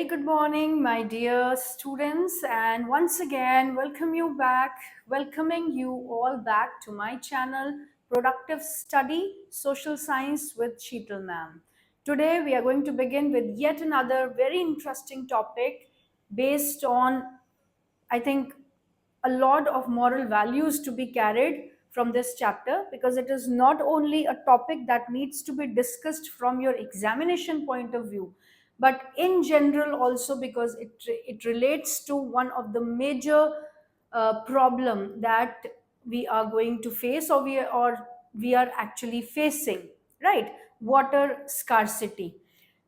good morning, my dear students, and once again, welcoming you all back to my channel, Productive Study Social Science with Sheetal Ma'am. Today, we are going to begin with yet another very interesting topic based on, I think, a lot of moral values to be carried from this chapter, because it is not only a topic that needs to be discussed from your examination point of view, but in general also because it relates to one of the major problem that we are going to face, or we are actually facing, right? Water scarcity.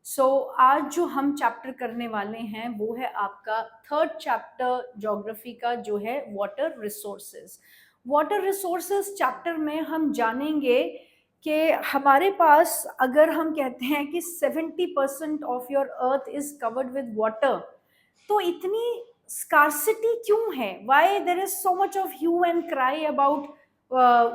सो आज जो हम chapter करने वाले हैं वो है आपका third chapter geography का, जो है water resources. Water resources chapter में हम जानेंगे कि हमारे पास, अगर हम कहते हैं कि 70% of your earth is covered with water, तो इतनी स्कार्सिटी क्यों है? Why there is so much of hue and cry about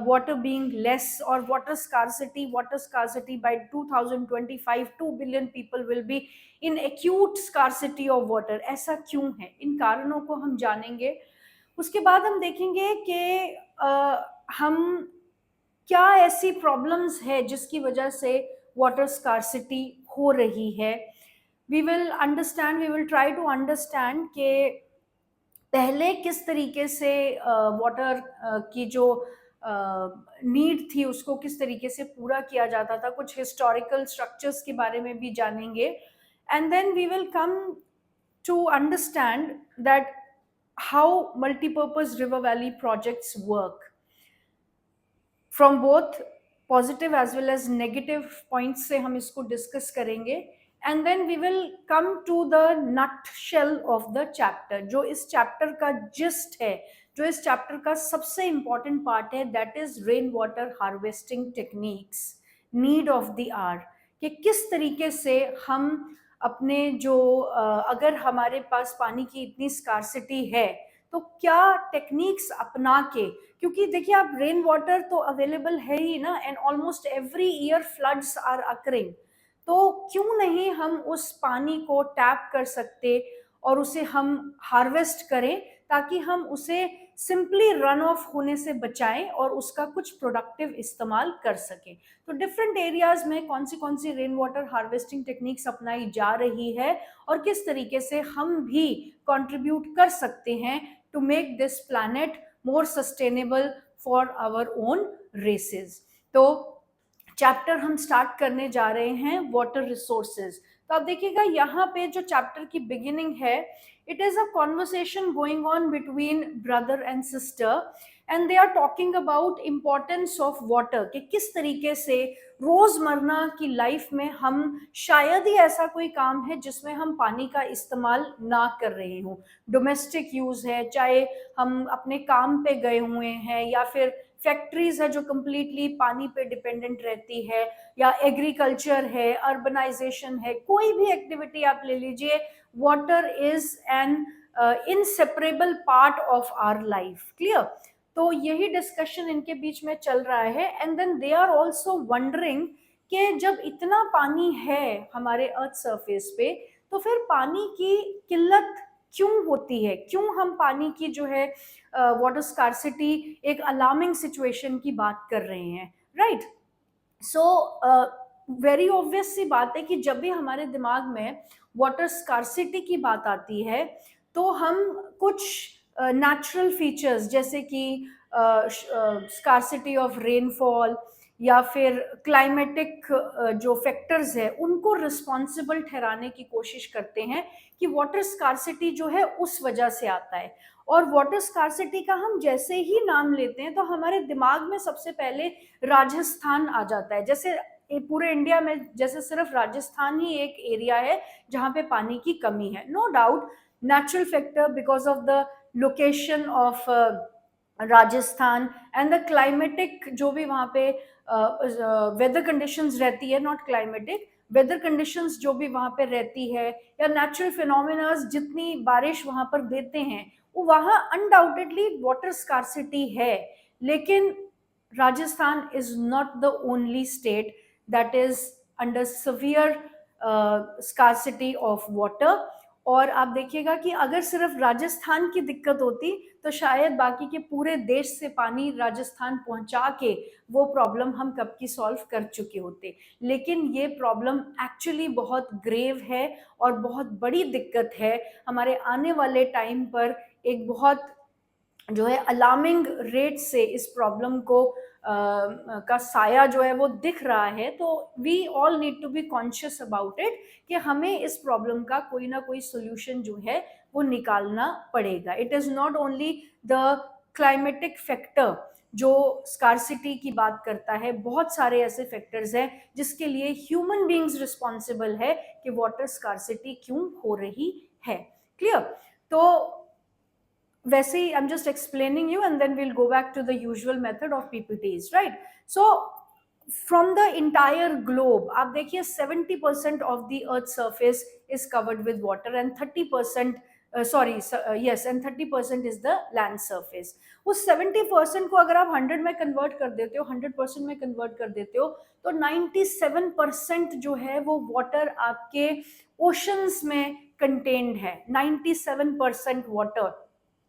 water being less, or water scarcity by 2025 2 billion people will be in acute scarcity of water। ऐसा क्यों है? इन कारणों को हम जानेंगे। उसके बाद हम देखेंगे कि हम क्या ऐसी प्रॉब्लम्स है जिसकी वजह से वाटर स्कार्सिटी हो रही है। We will try to understand कि पहले किस तरीके से वाटर की जो नीड थी उसको किस तरीके से पूरा किया जाता था, कुछ हिस्टोरिकल स्ट्रक्चर्स के बारे में भी जानेंगे। And then we will come to understand that how multipurpose river valley projects work from both positive as well as negative points से हम इसको डिस्कस करेंगे। And then we will come to the nutshell of the chapter, जो इस chapter का gist है, जो इस चैप्टर का सबसे इंपॉर्टेंट पार्ट है, that is rain water harvesting techniques, need of the hour. कि किस तरीके से हम अपने जो अगर हमारे पास पानी की इतनी स्कार्सिटी है तो क्या टेक्निक्स अपना के, क्योंकि देखिए आप, रेन वाटर तो अवेलेबल है ही ना, and almost every year floods are occurring, तो क्यों नहीं हम उस पानी को टैप कर सकते और उसे हम हार्वेस्ट करें, ताकि हम उसे सिंपली रन ऑफ होने से बचाएं और उसका कुछ प्रोडक्टिव इस्तेमाल कर सकें। तो डिफरेंट एरियाज में कौन सी रेन वाटर हार्वेस्टिंग टेक्निक्स अपनाई जा रही है और किस तरीके से हम भी कंट्रीब्यूट कर सकते हैं to make this planet more sustainable for our own races. तो चैप्टर हम स्टार्ट करने जा रहे हैं वाटर रिसोर्सेज। तो आप देखिएगा यहाँ पे जो चैप्टर की बिगिनिंग है, it is a conversation going on between brother and sister, and they are talking about importance of water, कि किस तरीके से रोजमर्रा की लाइफ में हम शायद ही ऐसा कोई काम है जिसमें हम पानी का इस्तेमाल ना कर रहे हों। डोमेस्टिक यूज है, चाहे हम अपने काम पे गए हुए हैं, या फिर फैक्ट्रीज है जो कम्प्लीटली पानी पे डिपेंडेंट रहती है, या एग्रीकल्चर है, अर्बनाइजेशन है, कोई भी एक्टिविटी आप ले लीजिए, water is an inseparable part of our life. Clear? तो यही डिस्कशन इनके बीच में चल रहा है। And then they are also wondering कि जब इतना पानी है हमारे अर्थ सरफेस पे, तो फिर पानी की किल्लत क्यों होती है, क्यों हम पानी की जो है वाटर स्कार्सिटी एक अलार्मिंग सिचुएशन की बात कर रहे हैं, राइट? सो वेरी ऑब्वियस सी बात है कि जब भी हमारे दिमाग में वाटर स्कार्सिटी की बात आती है, तो हम कुछ नेचुरल फीचर्स जैसे कि स्कार्सिटी ऑफ रेनफॉल या फिर क्लाइमेटिक जो फैक्टर्स है उनको रिस्पॉन्सिबल ठहराने की कोशिश करते हैं कि वाटर स्कार्सिटी जो है उस वजह से आता है। और वाटर स्कार्सिटी का हम जैसे ही नाम लेते हैं तो हमारे दिमाग में सबसे पहले राजस्थान आ जाता है। जैसे पूरे इंडिया में जैसे सिर्फ राजस्थान ही एक एरिया है जहाँ पे पानी की कमी है। No doubt, natural factor because of the location of Rajasthan and the climatic जो भी वहाँ पे वेदर कंडीशंस रहती है, नॉट क्लाइमेटिक, वेदर कंडीशंस जो भी वहाँ पे रहती है, या नेचुरल फिनोमिनास जितनी बारिश वहाँ पर देते हैं, वो वहाँ अनडाउटेडली वाटर स्कार्सिटी है। लेकिन Rajasthan is not the only state that is under severe scarcity of water। और आप देखिएगा कि अगर सिर्फ राजस्थान की दिक्कत होती तो शायद बाकी के पूरे देश से पानी राजस्थान पहुंचा के वो प्रॉब्लम हम कब की सॉल्व कर चुके होते। लेकिन ये प्रॉब्लम एक्चुअली बहुत ग्रेव है और बहुत बड़ी दिक्कत है। हमारे आने वाले टाइम पर एक बहुत जो है अलार्मिंग रेट से इस प्रॉब्लम को का साया जो है वो दिख रहा है। तो we all need to be conscious about it कि हमें इस प्रॉब्लम का कोई ना कोई सोल्यूशन जो है वो निकालना पड़ेगा। It is not only the climatic factor जो स्कार्सिटी की बात करता है, बहुत सारे ऐसे फैक्टर्स हैं जिसके लिए ह्यूमन बीइंग्स रिस्पॉन्सिबल है कि वाटर स्कार्सिटी क्यों हो रही है। क्लियर? तो वैसे ही I'm just explaining you and then we'll go back to the usual method of PPTs, right? So from the entire globe आप देखिए 70% of the earth surface is covered with water and 30% yes, and 30% is the land surface. उस 70% को अगर आप 100 में convert कर देते हो, 100% में कन्वर्ट कर देते हो, तो 97% जो है वो वाटर आपके ओशंस में कंटेन्ड है। 97% वाटर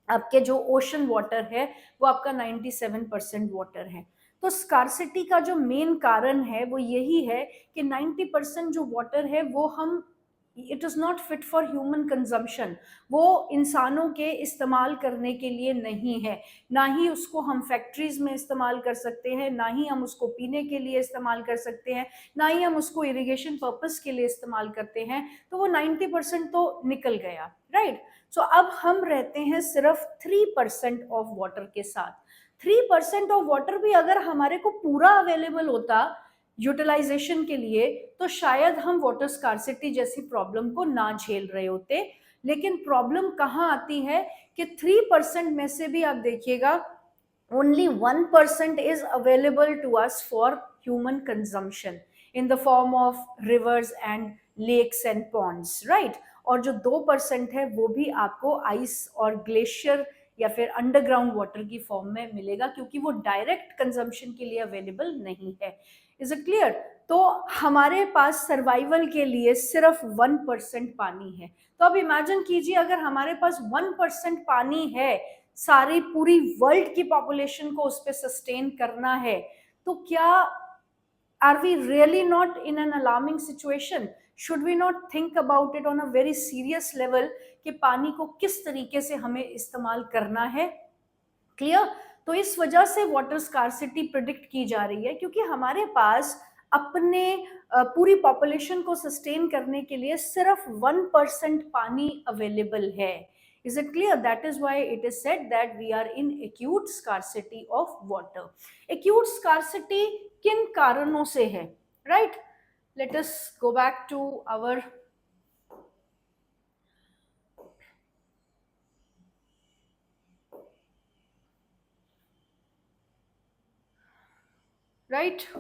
आपके जो ओशन वाटर है वो आपका 97% वाटर है। तो स्कार्सिटी का जो मेन कारण है वो यही है कि 90% जो वाटर है वो हम it is not fit for human consumption, वो इंसानों के इस्तेमाल करने के लिए नहीं है। ना ही उसको हम फैक्ट्रीज में इस्तेमाल कर सकते हैं, ना ही हम उसको पीने के लिए इस्तेमाल कर सकते हैं, ना ही हम उसको इरिगेशन पर्पस के लिए इस्तेमाल करते हैं। तो वो 90% तो निकल गया, राइट? सो अब हम रहते हैं सिर्फ 3% ऑफ वाटर के साथ। 3% ऑफ वाटर भी अगर हमारे को पूरा अवेलेबल होता यूटिलाइजेशन के लिए तो शायद हम वाटर स्कार्सिटी जैसी प्रॉब्लम को ना झेल रहे होते। लेकिन प्रॉब्लम कहाँ आती है कि 3% में से भी आप देखिएगा only 1% is available to us for human consumption in the form of rivers and lakes and ponds, right? और जो 2% है वो भी आपको आइस और ग्लेशियर या फिर अंडरग्राउंड वाटर की फॉर्म में मिलेगा, क्योंकि वो डायरेक्ट कंजम्पशन के लिए अवेलेबल नहीं है। Is it clear? तो हमारे पास सर्वाइवल के लिए सिर्फ 1% पानी है। तो अब इमेजिन कीजिए अगर हमारे पास 1% पानी है, सारी पूरी वर्ल्ड की पॉपुलेशन को उस पर सस्टेन करना है, तो क्या are we really not in an alarming situation? Should we not think about it on a very serious level कि पानी को किस तरीके से हमें इस्तेमाल करना है? क्लियर? तो इस वजह से वाटर स्कार्सिटी प्रिडिक्ट की जा रही है, क्योंकि हमारे पास अपने पूरी पॉपुलेशन को सस्टेन करने के लिए सिर्फ 1% पानी अवेलेबल है। Is it clear? That is why it is said that we are in acute scarcity of water. Acute scarcity किन कारणों से है? Right? Let us go back to our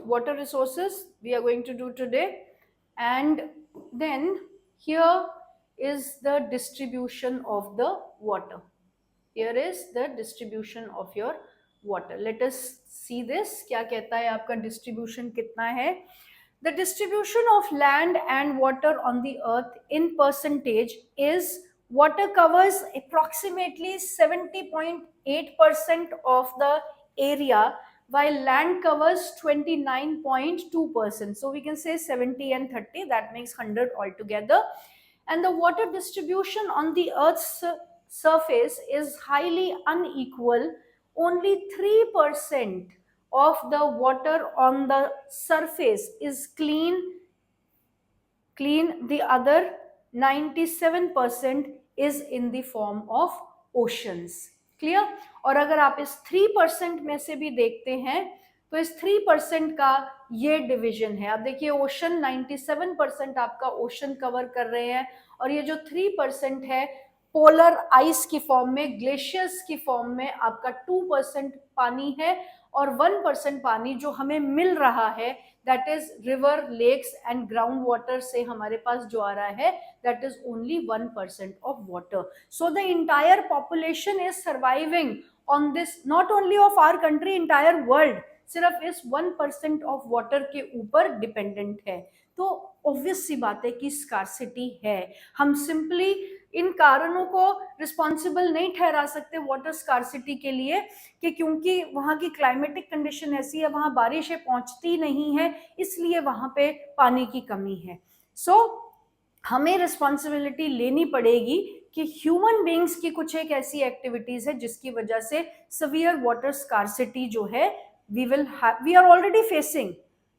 water resources we are going to do today. And then here is the distribution of the water. Here is the distribution of your water. Let us see this. क्या कहता है आपका distribution कितना है? The distribution of land and water on the earth in percentage is water covers approximately 70.8% of the area, while land covers 29.2%. So we can say 70 and 30, that makes 100 altogether. And the water distribution on the earth's surface is highly unequal. Only 3% of the water on the surface is clean. The other 97% is in the form of oceans. Clear? और अगर आप इस 3% में से भी देखते हैं तो इस 3% का ये डिवीजन है। आप देखिए ओशन 97% आपका ओशन कवर कर रहे हैं, और ये जो 3% है पोलर आइस की फॉर्म में, ग्लेशियर्स की फॉर्म में आपका 2% पानी है, और 1% पानी जो हमें मिल रहा है that is river, lakes and ground water से हमारे पास जो आ रहा है that is only 1% of water. So the entire population is surviving on this, not only of our country, entire world सिर्फ इस 1% ऑफ वाटर के ऊपर डिपेंडेंट है. तो ऑब्वियस सी बात है कि स्कार्सिटी है. हम सिंपली इन कारणों को रिस्पॉन्सिबल नहीं ठहरा सकते वाटर स्कार्सिटी के लिए, कि क्योंकि वहाँ की क्लाइमेटिक कंडीशन ऐसी है, वहाँ बारिशें पहुँचती नहीं है, इसलिए वहाँ पे पानी की कमी है। सो हमें रिस्पॉन्सिबिलिटी लेनी पड़ेगी कि ह्यूमन बींग्स की कुछ एक ऐसी एक्टिविटीज है जिसकी वजह से सवियर वाटर स्कार्सिटी जो है वी आर ऑलरेडी फेसिंग।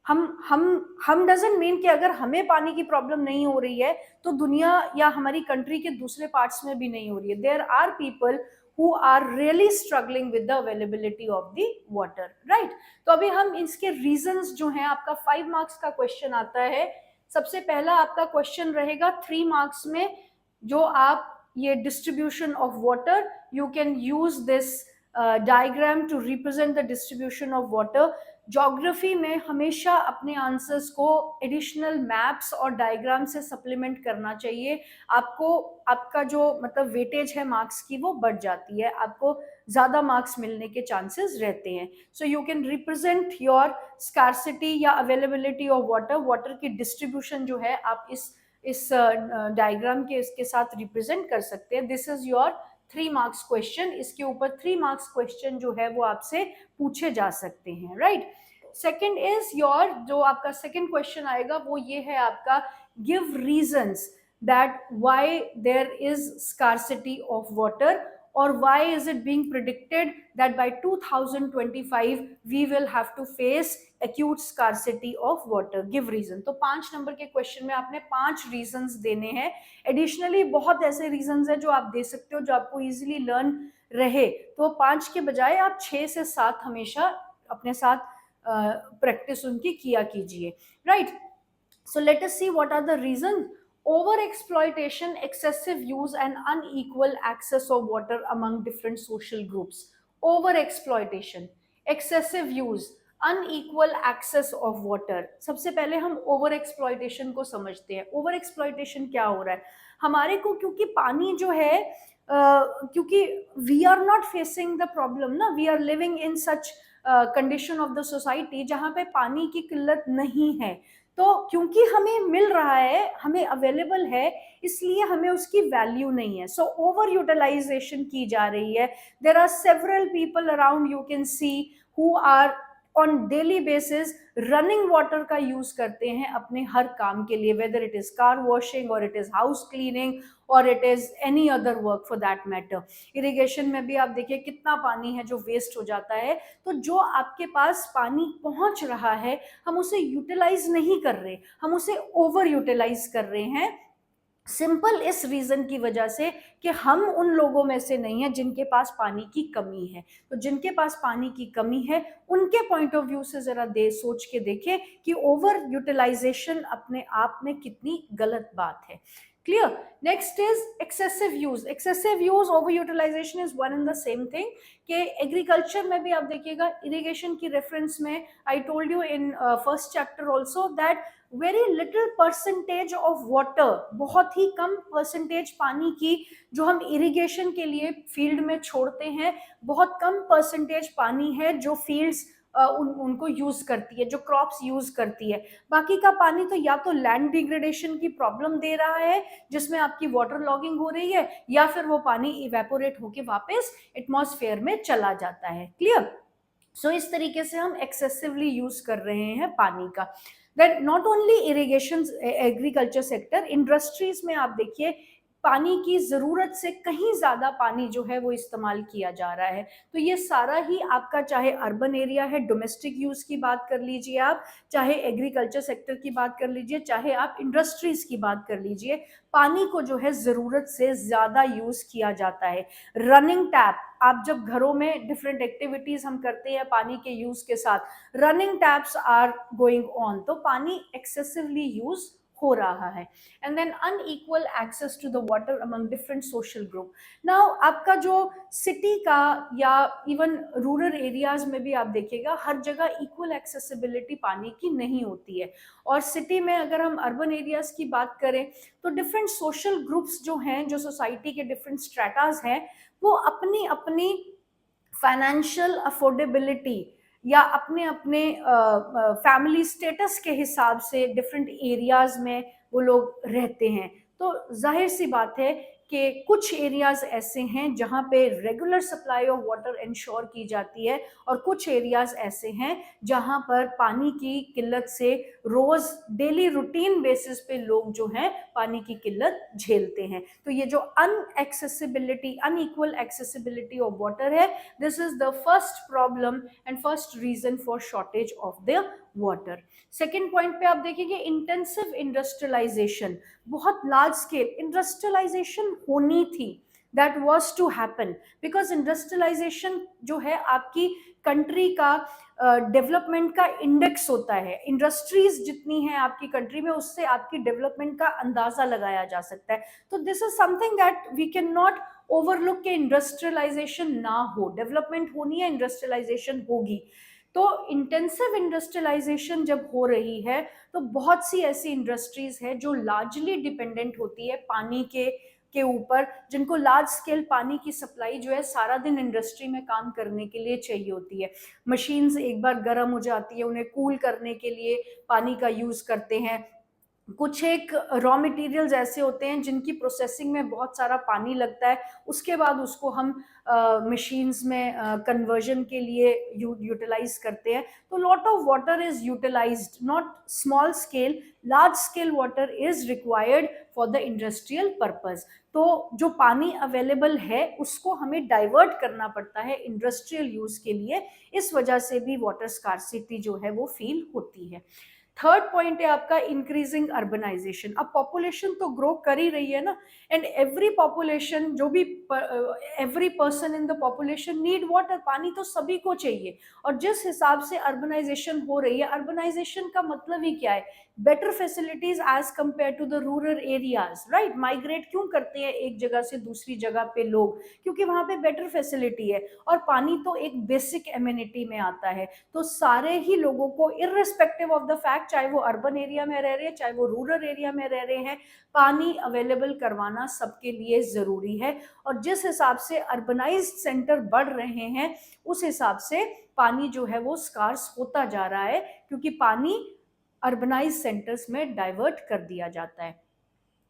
हम डजंट मीन कि अगर हमें पानी की प्रॉब्लम नहीं हो रही है तो दुनिया या हमारी कंट्री के दूसरे पार्ट्स में भी नहीं हो रही है। There are people who are really struggling with the availability of the water, right? तो अभी हम इसके reasons जो हैं, आपका 5 मार्क्स का क्वेश्चन आता है। सबसे पहला आपका क्वेश्चन रहेगा 3 मार्क्स में, जो आप ये distribution of water, you can use this diagram to represent the distribution of water. Geography में हमेशा अपने आंसर्स को एडिशनल मैप्स और डायग्राम से सप्लीमेंट करना चाहिए। आपको आपका जो मतलब वेटेज है मार्क्स की वो बढ़ जाती है, आपको ज्यादा मार्क्स मिलने के चांसेस रहते हैं। So you can represent your scarcity या अवेलेबिलिटी ऑफ वाटर, वाटर की डिस्ट्रीब्यूशन जो है आप इस डायग्राम के इसके साथ रिप्रेजेंट कर सकते हैं। This is your 3 marks question. इसके ऊपर 3 मार्क्स क्वेश्चन जो है वो आपसे पूछे जा सकते हैं, राइट? सेकेंड इज योर, जो आपका सेकेंड क्वेश्चन आएगा वो ये है आपका, give reasons that why there is scarcity of water, or why is it being predicted that by 2025 we will have to face acute scarcity of water. Give reason. तो 5 number के question में आपने 5 reasons देने हैं। Additionally बहुत ऐसे reasons हैं जो आप दे सकते हो जो आपको इजीली लर्न रहे, तो 5 के बजाय आप 6 से 7 हमेशा अपने साथ प्रैक्टिस उनकी किया कीजिए, right? So let us see what are the reasons. Over exploitation, excessive use and unequal access of water among different social groups. Over exploitation, excessive use, unequal access of water. सबसे पहले हम over exploitation को समझते हैं। Over exploitation क्या हो रहा है हमारे को, क्योंकि पानी जो है क्योंकि we are not facing the problem ना, we are living in such condition of the society जहाँ पे पानी की किल्लत नहीं है, तो क्योंकि हमें मिल रहा है, हमें अवेलेबल है, इसलिए हमें उसकी वैल्यू नहीं है। सो ओवर यूटिलाइजेशन की जा रही है। There are several people around, you can see, who are on daily basis running water का यूज करते हैं अपने हर काम के लिए, whether it is car washing और इट इज हाउस क्लीनिंग और it is any other work for that matter. Irrigation में भी आप देखिए कितना पानी है जो वेस्ट हो जाता है। तो जो आपके पास पानी पहुंच रहा है हम उसे यूटिलाइज नहीं कर रहे, हम उसे ओवर यूटिलाइज कर रहे हैं। सिंपल इस रीजन की वजह से कि हम उन लोगों में से नहीं है जिनके पास पानी की कमी है। तो जिनके पास पानी की कमी है उनके पॉइंट ऑफ व्यू से जरा सोच के देखें कि ओवर यूटिलाइजेशन अपने आप में कितनी गलत बात है। Clear? Next is excessive use. Excessive use, over utilization is one and the same thing. कि एग्रीकल्चर में भी आप देखिएगा, इरिगेशन की रेफरेंस में I told you in first chapter also that very little percentage of water, बहुत ही कम percentage पानी की जो हम इरिगेशन के लिए फील्ड में छोड़ते हैं, बहुत कम परसेंटेज पानी है जो फील्ड्स उनको यूज करती है, जो क्रॉप्स यूज करती है। बाकी का पानी तो या तो लैंड डिग्रेडेशन की प्रॉब्लम दे रहा है जिसमें आपकी वाटर लॉगिंग हो रही है, या फिर वो पानी इवेपोरेट होके वापस एटमॉस्फेयर में चला जाता है। क्लियर? सो इस तरीके से हम एक्सेसिवली यूज कर रहे हैं पानी का। Then not only irrigation, agriculture sector, industries में आप देखिए पानी की जरूरत से कहीं ज्यादा पानी जो है वो इस्तेमाल किया जा रहा है। तो ये सारा ही आपका, चाहे अर्बन एरिया है, डोमेस्टिक यूज की बात कर लीजिए आप, चाहे एग्रीकल्चर सेक्टर की बात कर लीजिए, चाहे आप इंडस्ट्रीज की बात कर लीजिए, पानी को जो है जरूरत से ज्यादा यूज किया जाता है। रनिंग टैप, आप जब घरों में डिफरेंट एक्टिविटीज हम करते हैं पानी के यूज के साथ, running taps are going on, तो पानी एक्सेसिवली यूज हो रहा है। And then unequal access to the water among different social group. Now आपका जो सिटी का या इवन रूरल एरियाज में भी आप देखिएगा हर जगह इक्वल एक्सेसिबिलिटी पानी की नहीं होती है। और सिटी में अगर हम अर्बन एरियाज की बात करें तो डिफरेंट सोशल ग्रुप्स जो हैं, जो सोसाइटी के डिफरेंट स्ट्रेटाज हैं, वो अपनी अपनी फाइनेंशियल अफोर्डेबिलिटी या अपने अपने फैमिली स्टेटस के हिसाब से डिफरेंट एरियाज में वो लोग रहते हैं। तो जाहिर सी बात है कि कुछ एरियाज ऐसे हैं जहां पे regular supply of water ensure की जाती है और कुछ एरियाज ऐसे हैं जहां पर पानी की किल्लत से रोज डेली रूटीन बेसिस पे लोग जो हैं पानी की किल्लत झेलते हैं। तो ये जो unaccessibility, unequal accessibility of water है, this is the first problem and first reason for shortage of the water. Second point पे आप देखेंगे इंटेंसिव इंडस्ट्रियलाइजेशन, बहुत लार्ज स्केल इंडस्ट्रियलाइजेशन होनी थी, that was to happen because industrialization जो है आपकी कंट्री का डेवलपमेंट का इंडेक्स होता है। इंडस्ट्रीज जितनी है आपकी कंट्री में उससे आपकी डेवलपमेंट का अंदाजा लगाया जा सकता है। तो this is something that we can not overlook के इंडस्ट्रियलाइजेशन ना हो, डेवलपमेंट होनी है, इंडस्ट्रियलाइजेशन होगी। तो इंटेंसिव इंडस्ट्रियलाइजेशन जब हो रही है तो बहुत सी ऐसी इंडस्ट्रीज है जो लार्जली डिपेंडेंट होती है पानी के ऊपर, जिनको लार्ज स्केल पानी की सप्लाई जो है सारा दिन इंडस्ट्री में काम करने के लिए चाहिए होती है। मशीन्स एक बार गर्म हो जाती है, उन्हें कूल करने के लिए पानी का यूज करते हैं। कुछ एक रॉ मटेरियल्स ऐसे होते हैं जिनकी प्रोसेसिंग में बहुत सारा पानी लगता है, उसके बाद उसको हम मशीन्स में कन्वर्जन के लिए यूटिलाइज करते हैं। तो lot of water is utilized, not small scale, large scale water is required for the industrial purpose. तो जो पानी अवेलेबल है उसको हमें डाइवर्ट करना पड़ता है इंडस्ट्रियल यूज के लिए, इस वजह से भी वाटर स्कार्सिटी जो है वो फील होती है। थर्ड पॉइंट है आपका इंक्रीजिंग अर्बनाइजेशन। अब पॉपुलेशन तो ग्रो कर ही रही है ना, एंड एवरी पॉपुलेशन जो भी every person in the population need water, पानी तो सभी को चाहिए। और जिस हिसाब से अर्बनाइजेशन हो रही है, अर्बनाइजेशन का मतलब ही क्या है, better facilities as compare to the rural areas, right. Migrate क्यों करते हैं एक जगह से दूसरी जगह पे लोग, क्योंकि वहां पे बेटर फैसिलिटी है और पानी तो एक बेसिक एमिनिटी में आता है। तो सारे ही लोगों को इररिस्पेक्टिव ऑफ द फैक्ट, चाहे वो अर्बन एरिया में रह रहे हैं चाहे वो रूरल एरिया में रह रहे हैं, पानी अवेलेबल करवाना सबके लिए जरूरी है। और जिस हिसाब से अर्बनाइज्ड सेंटर बढ़ रहे हैं उस हिसाब से पानी जो है वो स्कार्स होता जा रहा है, क्योंकि पानी अर्बनाइज्ड सेंटर्स में डाइवर्ट कर दिया जाता है।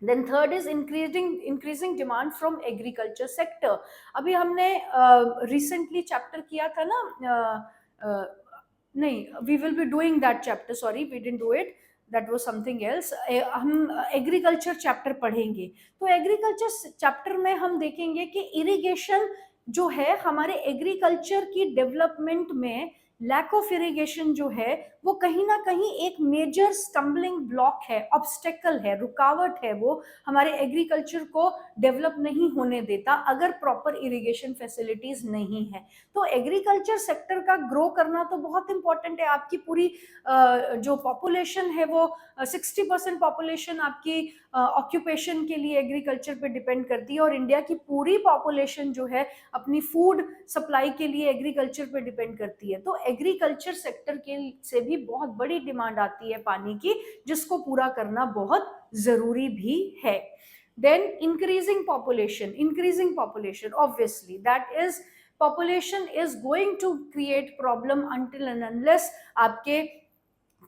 Then third is increasing demand from agriculture sector. अभी हमने recently chapter किया था ना, नहीं, we will be doing that chapter, sorry we didn't do it, that was something else. हम एग्रीकल्चर चैप्टर पढ़ेंगे। तो एग्रीकल्चर चैप्टर में हम देखेंगे कि इरिगेशन जो है हमारे एग्रीकल्चर की डेवलपमेंट में, लैक ऑफ इरिगेशन जो है वो कहीं ना कहीं एक मेजर स्टम्बलिंग ब्लॉक है, ऑब्स्टेकल है, रुकावट है, वो हमारे एग्रीकल्चर को डेवलप नहीं होने देता अगर प्रॉपर इरिगेशन फैसिलिटीज नहीं है। तो एग्रीकल्चर सेक्टर का ग्रो करना तो बहुत इंपॉर्टेंट है। आपकी पूरी जो पॉपुलेशन है वो 60% पॉपुलेशन आपकी ऑक्यूपेशन के लिए एग्रीकल्चर पे डिपेंड करती है, और इंडिया की पूरी पॉपुलेशन जो है अपनी फूड सप्लाई के लिए एग्रीकल्चर पे डिपेंड करती है। तो एग्रीकल्चर सेक्टर के से भी बहुत बड़ी डिमांड आती है पानी की, जिसको पूरा करना बहुत जरूरी भी है। Then increasing population, obviously that is, population is going to create problem until and unless आपके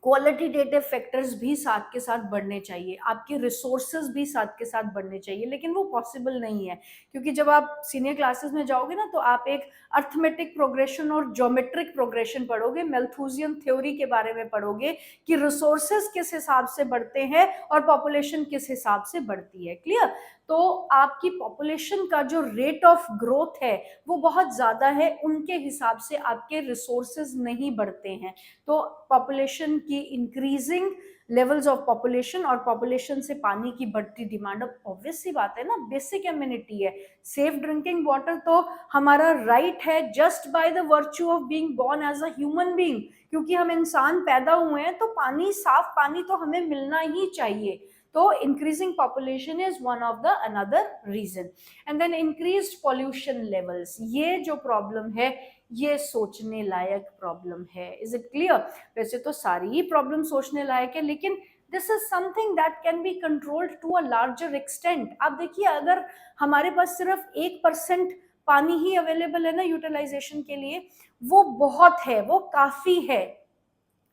क्वालिटेटिव फैक्टर्स भी साथ के साथ बढ़ने चाहिए, आपके रिसोर्सेज भी साथ के साथ बढ़ने चाहिए, लेकिन वो पॉसिबल नहीं है। क्योंकि जब आप सीनियर क्लासेस में जाओगे ना तो आप एक अर्थमेटिक प्रोग्रेशन और ज्योमेट्रिक प्रोग्रेशन पढ़ोगे, मेल्थुजियन थ्योरी के बारे में पढ़ोगे कि रिसोर्सेज किस हिसाब से बढ़ते हैं और पॉपुलेशन किस हिसाब से बढ़ती है। क्लियर? तो आपकी पॉपुलेशन का जो रेट ऑफ ग्रोथ है वो बहुत ज्यादा है, उनके हिसाब से आपके रिसोर्सेज नहीं बढ़ते हैं। तो पॉपुलेशन की इंक्रीजिंग लेवल्स ऑफ पॉपुलेशन और पॉपुलेशन से पानी की बढ़ती डिमांड, अब ऑब्वियस सी बात है ना, बेसिक एमिनिटी है। सेफ ड्रिंकिंग वाटर तो हमारा राइट है just by the virtue of being born as a human being, क्योंकि हम इंसान पैदा हुए हैं तो पानी, साफ पानी तो हमें मिलना ही चाहिए। तो increasing population is one of the another reason. And then increased pollution levels, ये जो प्रॉब्लम है ये सोचने लायक प्रॉब्लम है। Is it clear? वैसे तो सारी ही प्रॉब्लम सोचने लायक है, लेकिन this is something that can be controlled to a larger extent. आप देखिए, अगर हमारे पास सिर्फ 1% पानी ही अवेलेबल है ना यूटिलाइजेशन के लिए, वो बहुत है, वो काफी है।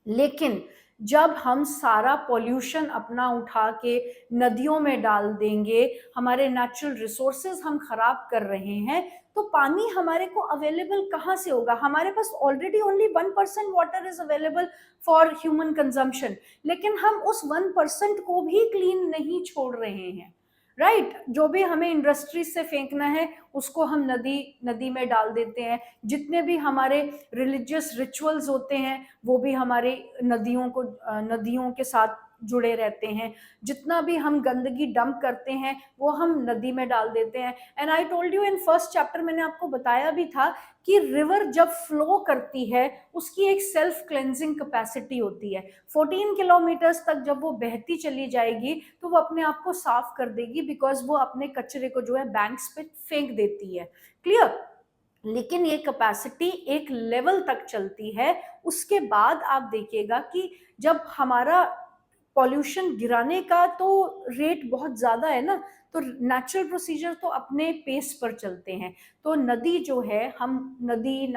लेकिन जब हम सारा पॉल्यूशन अपना उठा के नदियों में डाल देंगे, हमारे नेचुरल रिसोर्सेज हम खराब कर रहे हैं, तो पानी हमारे को अवेलेबल कहाँ से होगा? हमारे पास already only 1% water is available for human consumption, लेकिन हम उस 1% को भी क्लीन नहीं छोड़ रहे हैं, राइट जो भी हमें इंडस्ट्री से फेंकना है उसको हम नदी नदी में डाल देते हैं। जितने भी हमारे रिलीजियस रिचुअल्स होते हैं वो भी हमारे नदियों के साथ जुड़े रहते हैं। जितना भी हम गंदगी डंप करते हैं वो हम नदी में डाल देते हैं। And I told you in first chapter, मैंने आपको बताया भी था कि रिवर जब फ्लो करती है उसकी एक सेल्फ क्लेंजिंग कैपेसिटी होती है। 14 किलोमीटर्स तक जब वो बहती चली जाएगी तो वो अपने आप को साफ कर देगी, बिकॉज वो अपने कचरे को जो है बैंक्स पे फेंक देती है। क्लियर? लेकिन ये कैपेसिटी एक लेवल तक चलती है, उसके बाद आप देखिएगा कि जब हमारा पॉल्यूशन गिराने का तो रेट बहुत ज्यादा है ना, तो नेचुरल प्रोसीजर तो अपने पेस पर चलते हैं। तो नदी जो है, हम नदी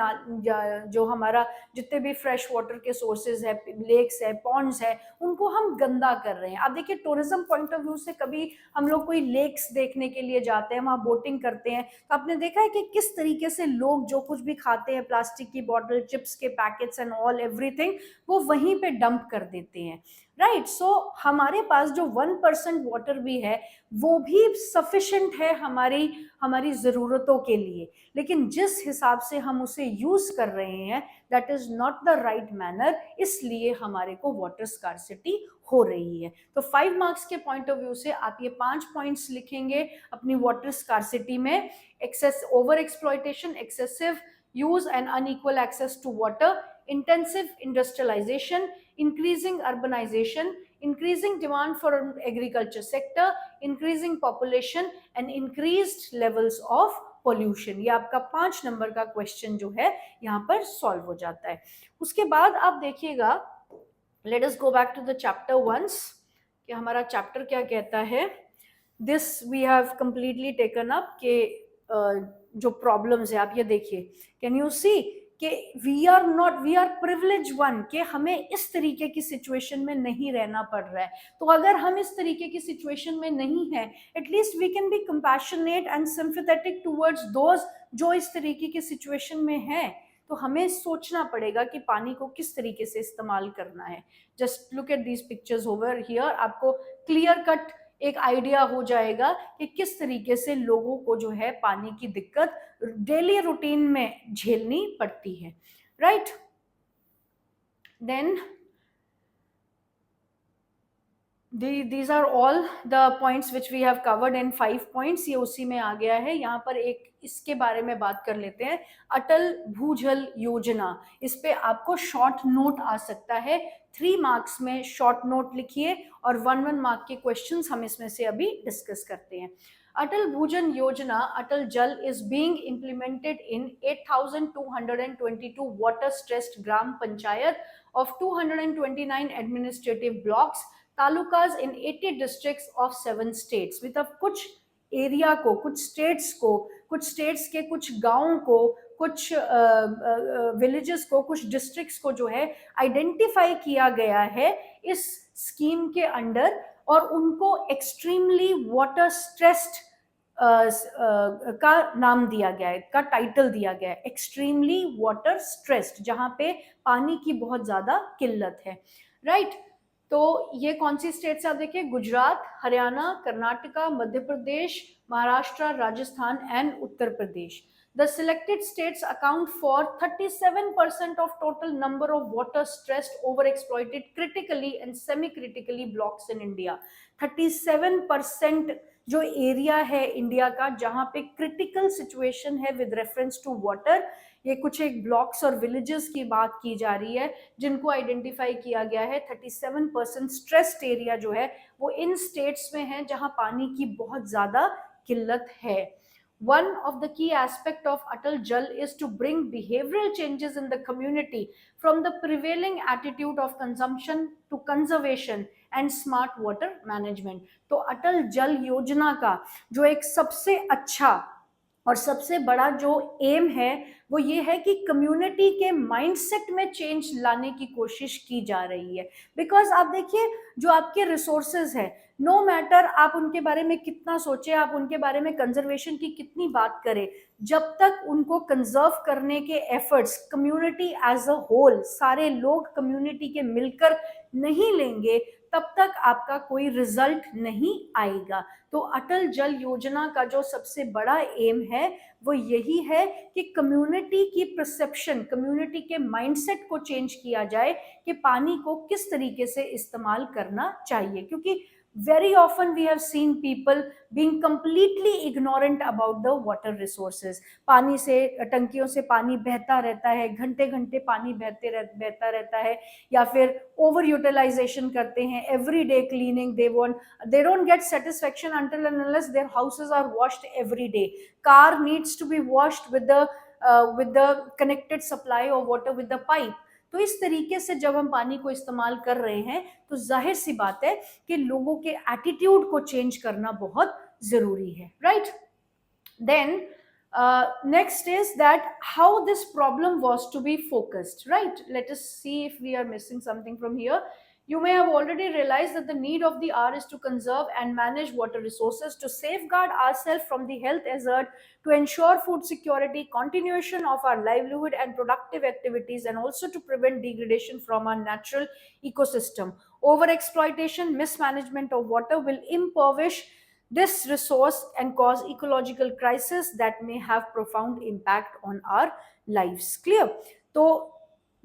जो हमारा जितने भी फ्रेश वाटर के सोर्सेज है, लेक्स है, पॉन्ड्स है, उनको हम गंदा कर रहे हैं। आप देखिए टूरिज्म पॉइंट ऑफ व्यू से कभी हम लोग कोई लेक्स देखने के लिए जाते हैं, वहां बोटिंग करते हैं, तो आपने देखा है कि किस तरीके से लोग जो कुछ भी खाते हैं, प्लास्टिक की बॉटल, चिप्स के पैकेट्स एंड ऑल एवरीथिंग, वो वहीं पे डंप कर देते हैं, राइट। सो हमारे पास जो 1% वाटर भी है वो भी सफिशिएंट है हमारी हमारी जरूरतों के लिए, लेकिन जिस हिसाब से हम उसे यूज कर रहे हैं that is not the right manner, इसलिए हमारे को वाटर स्कार्सिटी हो रही है। तो 5 मार्क्स के पॉइंट ऑफ व्यू से आप ये 5 पॉइंट्स लिखेंगे अपनी वाटर स्कार्सिटी में: access over exploitation, excessive use and unequal access to water, intensive industrialization, increasing urbanization, increasing demand for agriculture sector, increasing population and increased levels of pollution। ये आपका 5 number का question जो है यहाँ पर सॉल्व हो जाता है। उसके बाद आप देखिएगा, let us go back to the chapter once, कि हमारा चैप्टर क्या कहता है। This we have completely taken up के जो प्रॉब्लम्स है, आप ये देखिए, कैन यू सी कि वी आर प्रिविलेज वन, कि हमें इस तरीके की सिचुएशन में नहीं रहना पड़ रहा है। तो अगर हम इस तरीके की सिचुएशन में नहीं है, at least we can be compassionate and sympathetic towards those जो इस तरीके की सिचुएशन में है। तो हमें सोचना पड़ेगा कि पानी को किस तरीके से इस्तेमाल करना है। Just look at these pictures over here, आपको क्लियर कट एक आइडिया हो जाएगा कि किस तरीके से लोगों को जो है पानी की दिक्कत डेली रूटीन में झेलनी पड़ती है, right. Then these are all the points which we have covered in 5 points, ये उसी में आ गया है। यहाँ पर एक इसके बारे में बात कर लेते हैं, अटल भूजल योजना। इस पे आपको शॉर्ट नोट आ सकता है, 3 मार्क्स में शॉर्ट नोट लिखिए और 1 मार्क के क्वेश्चंस हम इसमें से अभी डिस्कस करते हैं। अटल भूजल योजना, अटल जल, is being implemented in 8,222 water stressed gram panchayat of 229 administrative blocks, talukas in 80 districts of 7 states. मतलब कुछ एरिया को, कुछ स्टेट्स को, कुछ स्टेट्स के कुछ गांवों को, कुछ विलेजेस को, कुछ डिस्ट्रिक्ट्स को जो है आइडेंटिफाई किया गया है इस स्कीम के अंडर, और उनको एक्सट्रीमली वाटर स्ट्रेस्ड का नाम दिया गया है, का टाइटल दिया गया है, एक्सट्रीमली वाटर स्ट्रेस्ड, जहां पे पानी की बहुत ज्यादा किल्लत है, राइट। तो ये कौन सी स्टेट्स आप देखिए, Gujarat, Haryana, Karnataka, Madhya Pradesh, Maharashtra, Rajasthan and Uttar Pradesh. The selected states account for 37% of total number of water stressed, overexploited, critically and semi-critically blocks in India। 37% जो एरिया है इंडिया का जहां पे क्रिटिकल सिचुएशन है विद रेफरेंस टू वाटर, ये कुछ एक ब्लॉक्स और विलेजेस की बात की जा रही है जिनको आइडेंटिफाई किया गया है। 37% स्ट्रेस्ड एरिया जो है वो इन स्टेट्स में है जहां पानी की बहुत ज्यादा किल्लत है। One of the key aspect of Atal Jal is to bring behavioral changes in the community from the prevailing attitude of consumption to conservation and smart water management। तो अटल जल योजना का जो एक सबसे अच्छा और सबसे बड़ा जो एम है वो ये है कि कम्युनिटी के माइंडसेट में चेंज लाने की कोशिश की जा रही है। बिकॉज आप देखिए, जो आपके रिसोर्सेज है, नो मैटर आप उनके बारे में कितना सोचे, आप उनके बारे में कंजर्वेशन की कितनी बात करें, जब तक उनको कंजर्व करने के efforts community as a whole, सारे लोग कम्युनिटी के मिलकर नहीं लेंगे, तब तक आपका कोई रिजल्ट नहीं आएगा। तो अटल जल योजना का जो सबसे बड़ा एम है वो यही है कि कम्युनिटी की परसेप्शन, कम्युनिटी के माइंडसेट को चेंज किया जाए कि पानी को किस तरीके से इस्तेमाल करना चाहिए। क्योंकि very often we have seen people being completely ignorant about the water resources। पानी से, टंकियों से पानी बहता रहता है, घंटे घंटे पानी बहता रहता है, या फिर ओवर यूटिलाइजेशन करते हैं, every day cleaning, they don't get satisfaction until and unless their houses are washed every day। car needs to be washed with the connected supply of water with the pipe। तो इस तरीके से जब हम पानी को इस्तेमाल कर रहे हैं तो जाहिर सी बात है कि लोगों के एटीट्यूड को चेंज करना बहुत जरूरी है, right. Then next is that how this problem was to be focused, right? Let us see if we are missing something from here. You may have already realized that the need of the hour is to conserve and manage water resources, to safeguard ourselves from the health hazard, to ensure food security, continuation of our livelihood and productive activities, and also to prevent degradation from our natural ecosystem. Overexploitation, mismanagement of water will impoverish this resource and cause ecological crisis that may have profound impact on our lives। Clear? तो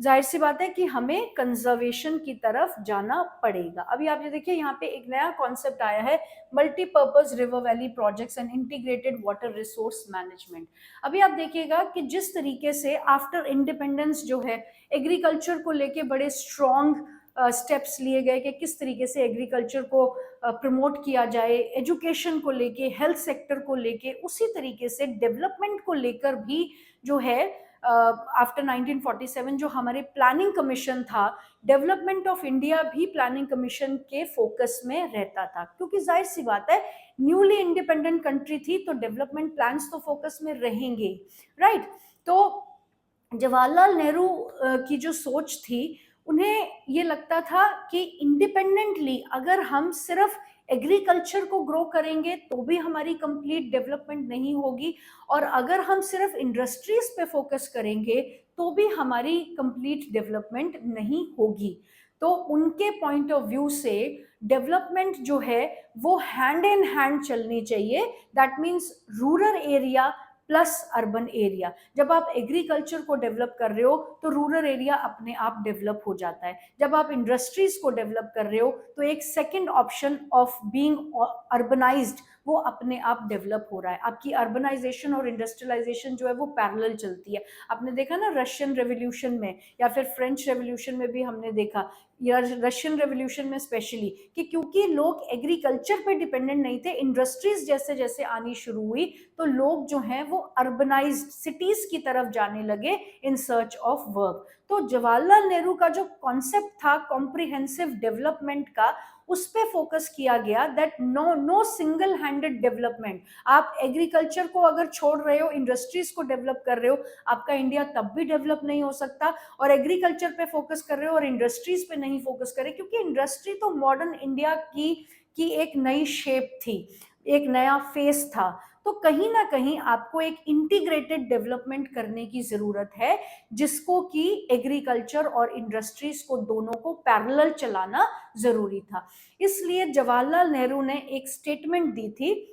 जाहिर सी बात है कि हमें conservation की तरफ जाना पड़ेगा। अभी आप ये देखिए, यहाँ पे एक नया कॉन्सेप्ट आया है, multipurpose river valley projects and integrated water resource management. अभी आप देखिएगा कि जिस तरीके से आफ्टर इंडिपेंडेंस जो है एग्रीकल्चर को लेके बड़े स्ट्रॉन्ग स्टेप्स लिए गए कि किस तरीके से एग्रीकल्चर को प्रमोट किया जाए, एजुकेशन को लेके, हेल्थ सेक्टर को लेके, उसी तरीके से डेवलपमेंट को लेकर भी जो है आफ्टर 1947 जो हमारे प्लानिंग कमीशन था, डेवलपमेंट ऑफ इंडिया भी प्लानिंग कमीशन के फोकस में रहता था। क्योंकि जाहिर सी बात है, न्यूली इंडिपेंडेंट कंट्री थी तो डेवलपमेंट प्लान्स तो फोकस में रहेंगे, राइट। तो जवाहरलाल नेहरू की जो सोच थी, उन्हें ये लगता था कि इंडिपेंडेंटली अगर हम सिर्फ एग्रीकल्चर को ग्रो करेंगे तो भी हमारी कंप्लीट डेवलपमेंट नहीं होगी, और अगर हम सिर्फ इंडस्ट्रीज पे फोकस करेंगे तो भी हमारी कंप्लीट डेवलपमेंट नहीं होगी। तो उनके पॉइंट ऑफ व्यू से डेवलपमेंट जो है वो हैंड इन हैंड चलनी चाहिए। That means rural area plus urban area. जब आप एग्रीकल्चर को डेवलप कर रहे हो तो रूरल एरिया अपने आप डेवलप हो जाता है। जब आप इंडस्ट्रीज को डेवलप कर रहे हो तो एक second option of being urbanised वो अपने आप डेवलप हो रहा है। आपकी अर्बनाइजेशन और इंडस्ट्रियलाइजेशन जो है वो पैरेलल चलती है। आपने देखा ना रशियन रेवोल्यूशन में या फिर फ्रेंच रेवोल्यूशन में भी हमने देखा, या रशियन रेवोल्यूशन में स्पेशली, कि क्योंकि लोग एग्रीकल्चर पे डिपेंडेंट नहीं थे, इंडस्ट्रीज जैसे जैसे आनी शुरू हुई तो लोग जो हैं वो अर्बनाइज्ड सिटीज की तरफ जाने लगे इन सर्च ऑफ वर्क। तो जवाहरलाल नेहरू का जो कॉन्सेप्ट था कॉम्प्रिहेंसिव डेवलपमेंट का, उस पे फोकस किया गया that no single handed development. आप एग्रीकल्चर को अगर छोड़ रहे हो, इंडस्ट्रीज को डेवलप कर रहे हो, आपका इंडिया तब भी डेवलप नहीं हो सकता। और एग्रीकल्चर पे फोकस कर रहे हो और इंडस्ट्रीज पे नहीं फोकस कर रहे, क्योंकि इंडस्ट्री तो मॉडर्न इंडिया की एक नई शेप थी, एक नया फेस था। तो कहीं ना कहीं आपको एक इंटीग्रेटेड डेवलपमेंट करने की जरूरत है, जिसको कि एग्रीकल्चर और इंडस्ट्रीज को दोनों को पैरेलल चलाना जरूरी था। इसलिए जवाहरलाल नेहरू ने एक स्टेटमेंट दी थी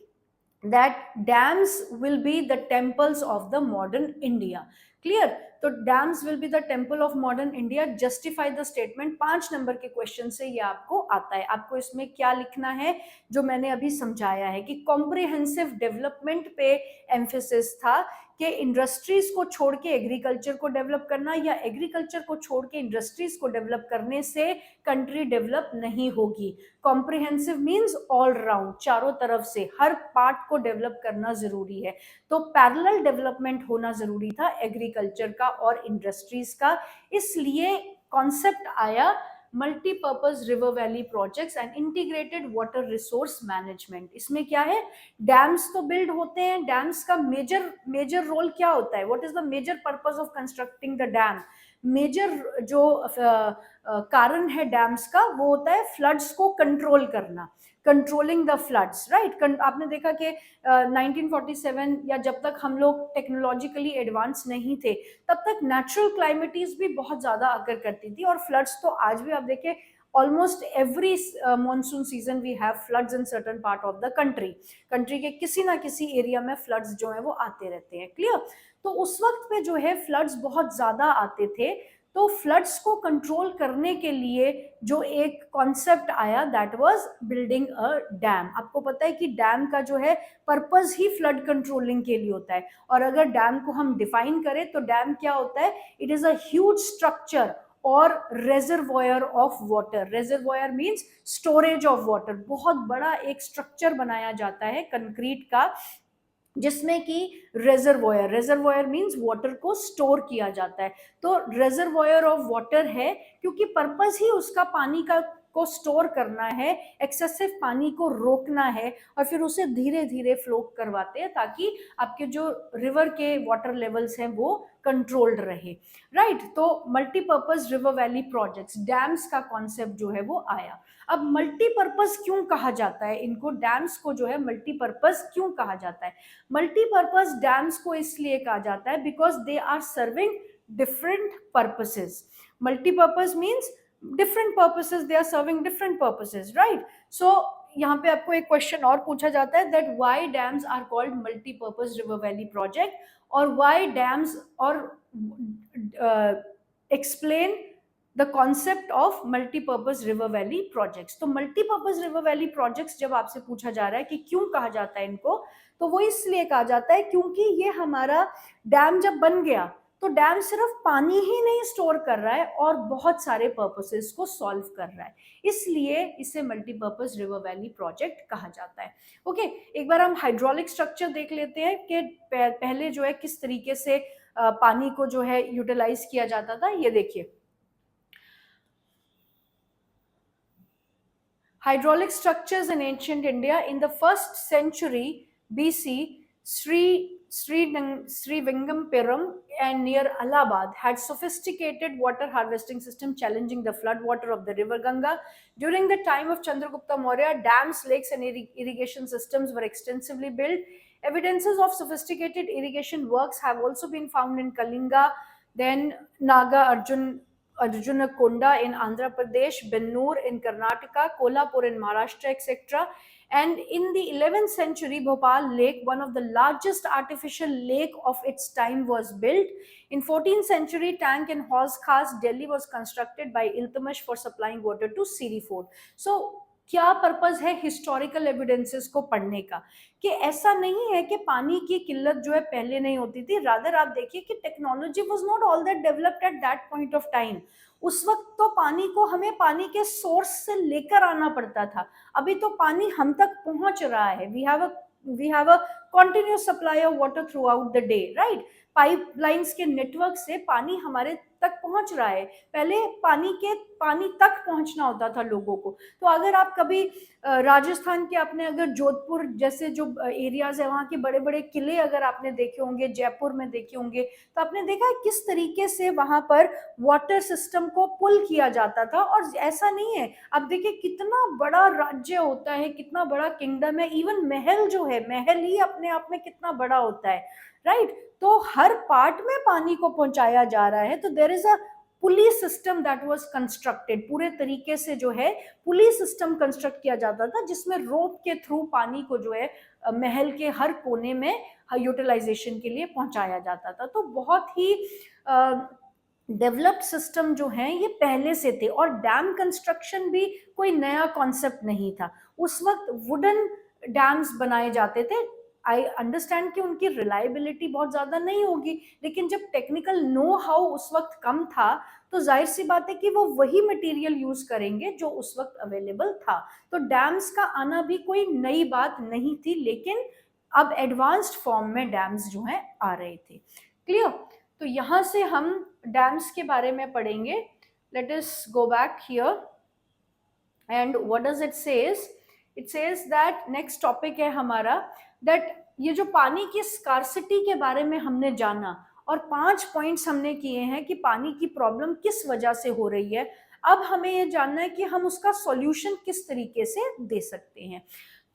that dams will be the temples of the modern India। Clear? तो dams will be the temple of modern India. Justify the statement 5 number के क्वेश्चन से ये आपको आता है। आपको इसमें क्या लिखना है, जो मैंने अभी समझाया है कि कॉम्प्रिहेंसिव डेवलपमेंट पे एम्फेसिस था कि इंडस्ट्रीज को छोड़ के एग्रीकल्चर को डेवलप करना, या एग्रीकल्चर को छोड़ के इंडस्ट्रीज को डेवलप करने से कंट्री डेवलप नहीं होगी। कॉम्प्रिहेंसिव मीन्स ऑल राउंड, चारों तरफ से हर पार्ट को डेवलप करना जरूरी है। तो पैरेलल डेवलपमेंट होना जरूरी था एग्रीकल्चर का और इंडस्ट्रीज का। इसलिए कॉन्सेप्ट आया multipurpose river valley projects and integrated water resource management. इसमें क्या है, डैम्स तो बिल्ड होते हैं, डैम्स का मेजर मेजर रोल क्या होता है, what is the major purpose of constructing the dam. Major जो कारण है डैम्स का वो होता है फ्लड्स को कंट्रोल करना, कंट्रोलिंग द फ्लड्स, राइट। आपने देखा कि 1947 या जब तक हम लोग टेक्नोलॉजिकली एडवांस नहीं थे तब तक नेचुरल क्लाइमेटीज भी बहुत ज्यादा अगर करती थी, और फ्लड्स तो आज भी आप देखिए almost every monsoon season we have floods in certain part of the country, country के किसी ना किसी एरिया में फ्लड्स जो है वो आते रहते हैं, क्लियर। तो उस वक्त पे जो है फ्लड्स बहुत ज्यादा आते थे, तो फ्लड्स को कंट्रोल करने के लिए जो एक कॉन्सेप्ट आया that was building a dam. आपको पता है कि डैम का जो है पर्पस ही फ्लड कंट्रोलिंग के लिए होता है, और अगर डैम को हम डिफाइन करें तो डैम क्या होता है, it is a huge structure और reservoir of water. Reservoir means storage of water, बहुत बड़ा एक स्ट्रक्चर बनाया जाता है कंक्रीट का जिसमें कि रेजर्वोयर, रेजर्वोयर मींस वाटर को स्टोर किया जाता है। तो रेजर्वोयर ऑफ वाटर है क्योंकि पर्पस ही उसका पानी का को स्टोर करना है, एक्सेसिव पानी को रोकना है और फिर उसे धीरे धीरे फ्लो करवाते हैं ताकि आपके जो रिवर के वाटर लेवल्स हैं वो कंट्रोल्ड रहे, राइट। तो multipurpose river valley projects, dams का कॉन्सेप्ट जो है वो आया। अब मल्टीपर्पज क्यों कहा जाता है इनको, डैम्स को जो है मल्टीपर्पज क्यों कहा जाता है। मल्टीपर्पज डैम्स को इसलिए कहा जाता है because they are serving different purposes. Multipurpose means different purposes, they are serving different purposes, right. So यहाँ पे आपको एक क्वेश्चन और पूछा जाता है that why dams are called multipurpose river valley project, और व्हाई डैम्स, और explain the concept of multipurpose river valley projects. तो मल्टीपर्पज रिवर वैली प्रोजेक्ट्स जब आपसे पूछा जा रहा है कि क्यों कहा जाता है इनको, तो वो इसलिए कहा जाता है क्योंकि ये हमारा डैम जब बन गया तो डैम सिर्फ पानी ही नहीं स्टोर कर रहा है और बहुत सारे पर्पसेस को सॉल्व कर रहा है, इसलिए इसे मल्टीपर्पज रिवर वैली प्रोजेक्ट कहा जाता है। ओके, एक बार हम हाइड्रोलिक स्ट्रक्चर देख लेते हैं कि पहले जो है किस तरीके से पानी को जो है यूटिलाइज किया जाता था। ये देखिए, hydraulic structures in ancient India in the 1st century BC, Srivingampuram and near Allahabad had sophisticated water harvesting system challenging the flood water of the river Ganga. During the time of Chandragupta Maurya, dams, lakes and irrigation systems were extensively built. Evidences of sophisticated irrigation works have also been found in Kalinga, then Arjunakonda in Andhra Pradesh, Bennur in Karnataka, Kolhapur in Maharashtra, etc. And in the 11th century, Bhopal Lake, one of the largest artificial lake of its time, was built. In 14th century, tank and horse cars, Delhi was constructed by Iltutmish for supplying water to Siri Fort. So, क्या purpose है historical evidences को पढ़ने का, कि ऐसा नहीं है कि पानी की किल्लत जो है पहले नहीं होती थी, रादर आप देखिए कि technology was not all that developed at that point of time. उस वक्त तो पानी को हमें पानी के सोर्स से लेकर आना पड़ता था, अभी तो पानी हम तक पहुंच रहा है। We have a continuous supply of water throughout the day, right. Pipelines के नेटवर्क से पानी हमारे तक पहुंच रहा है, पहले पानी तक पहुंचना होता था लोगों को। तो अगर आप कभी राजस्थान के, आपने अगर जोधपुर जैसे जो एरियाज है वहाँ के बड़े बड़े किले अगर आपने देखे होंगे, जयपुर में देखे होंगे, तो आपने देखा किस तरीके से वहां पर वाटर सिस्टम को पुल किया जाता था। और ऐसा नहीं है, अब देखिए कितना बड़ा राज्य होता है, कितना बड़ा किंगडम है, इवन महल जो है, महल ही अपने आप में कितना बड़ा होता है, राइट। तो हर पार्ट में पानी को पहुंचाया जा रहा है, तो there is a pulley system that was constructed, पूरे तरीके से जो है पुली सिस्टम कंस्ट्रक्ट किया जाता था जिसमें रोप के थ्रू पानी को जो है महल के हर कोने में यूटिलाइजेशन के लिए पहुंचाया जाता था। तो बहुत ही डेवलप्ड सिस्टम जो है ये पहले से थे, और डैम कंस्ट्रक्शन भी कोई नया कॉन्सेप्ट नहीं था। उस वक्त वुडन डैम्स बनाए जाते थे। आई अंडरस्टैंड कि उनकी रिलायबिलिटी बहुत ज्यादा नहीं होगी, लेकिन जब टेक्निकल नो हाउ उस वक्त कम था तो जाहिर सी बात है कि वो वही मटेरियल यूज करेंगे जो उस वक्त अवेलेबल था। तो डैम्स का आना भी कोई नई बात नहीं थी, लेकिन अब एडवांस्ड फॉर्म में डैम्स जो हैं आ रहे थे, क्लियर। तो यहाँ से हम डैम्स के बारे में पढ़ेंगे। let us go back here. And what does it says? It says that next topic है हमारा, that ये जो पानी की स्कार्सिटी के बारे में हमने जाना और 5 पॉइंट्स हमने किए हैं कि पानी की प्रॉब्लम किस वजह से हो रही है। अब हमें ये जानना है कि हम उसका सॉल्यूशन किस तरीके से दे सकते हैं।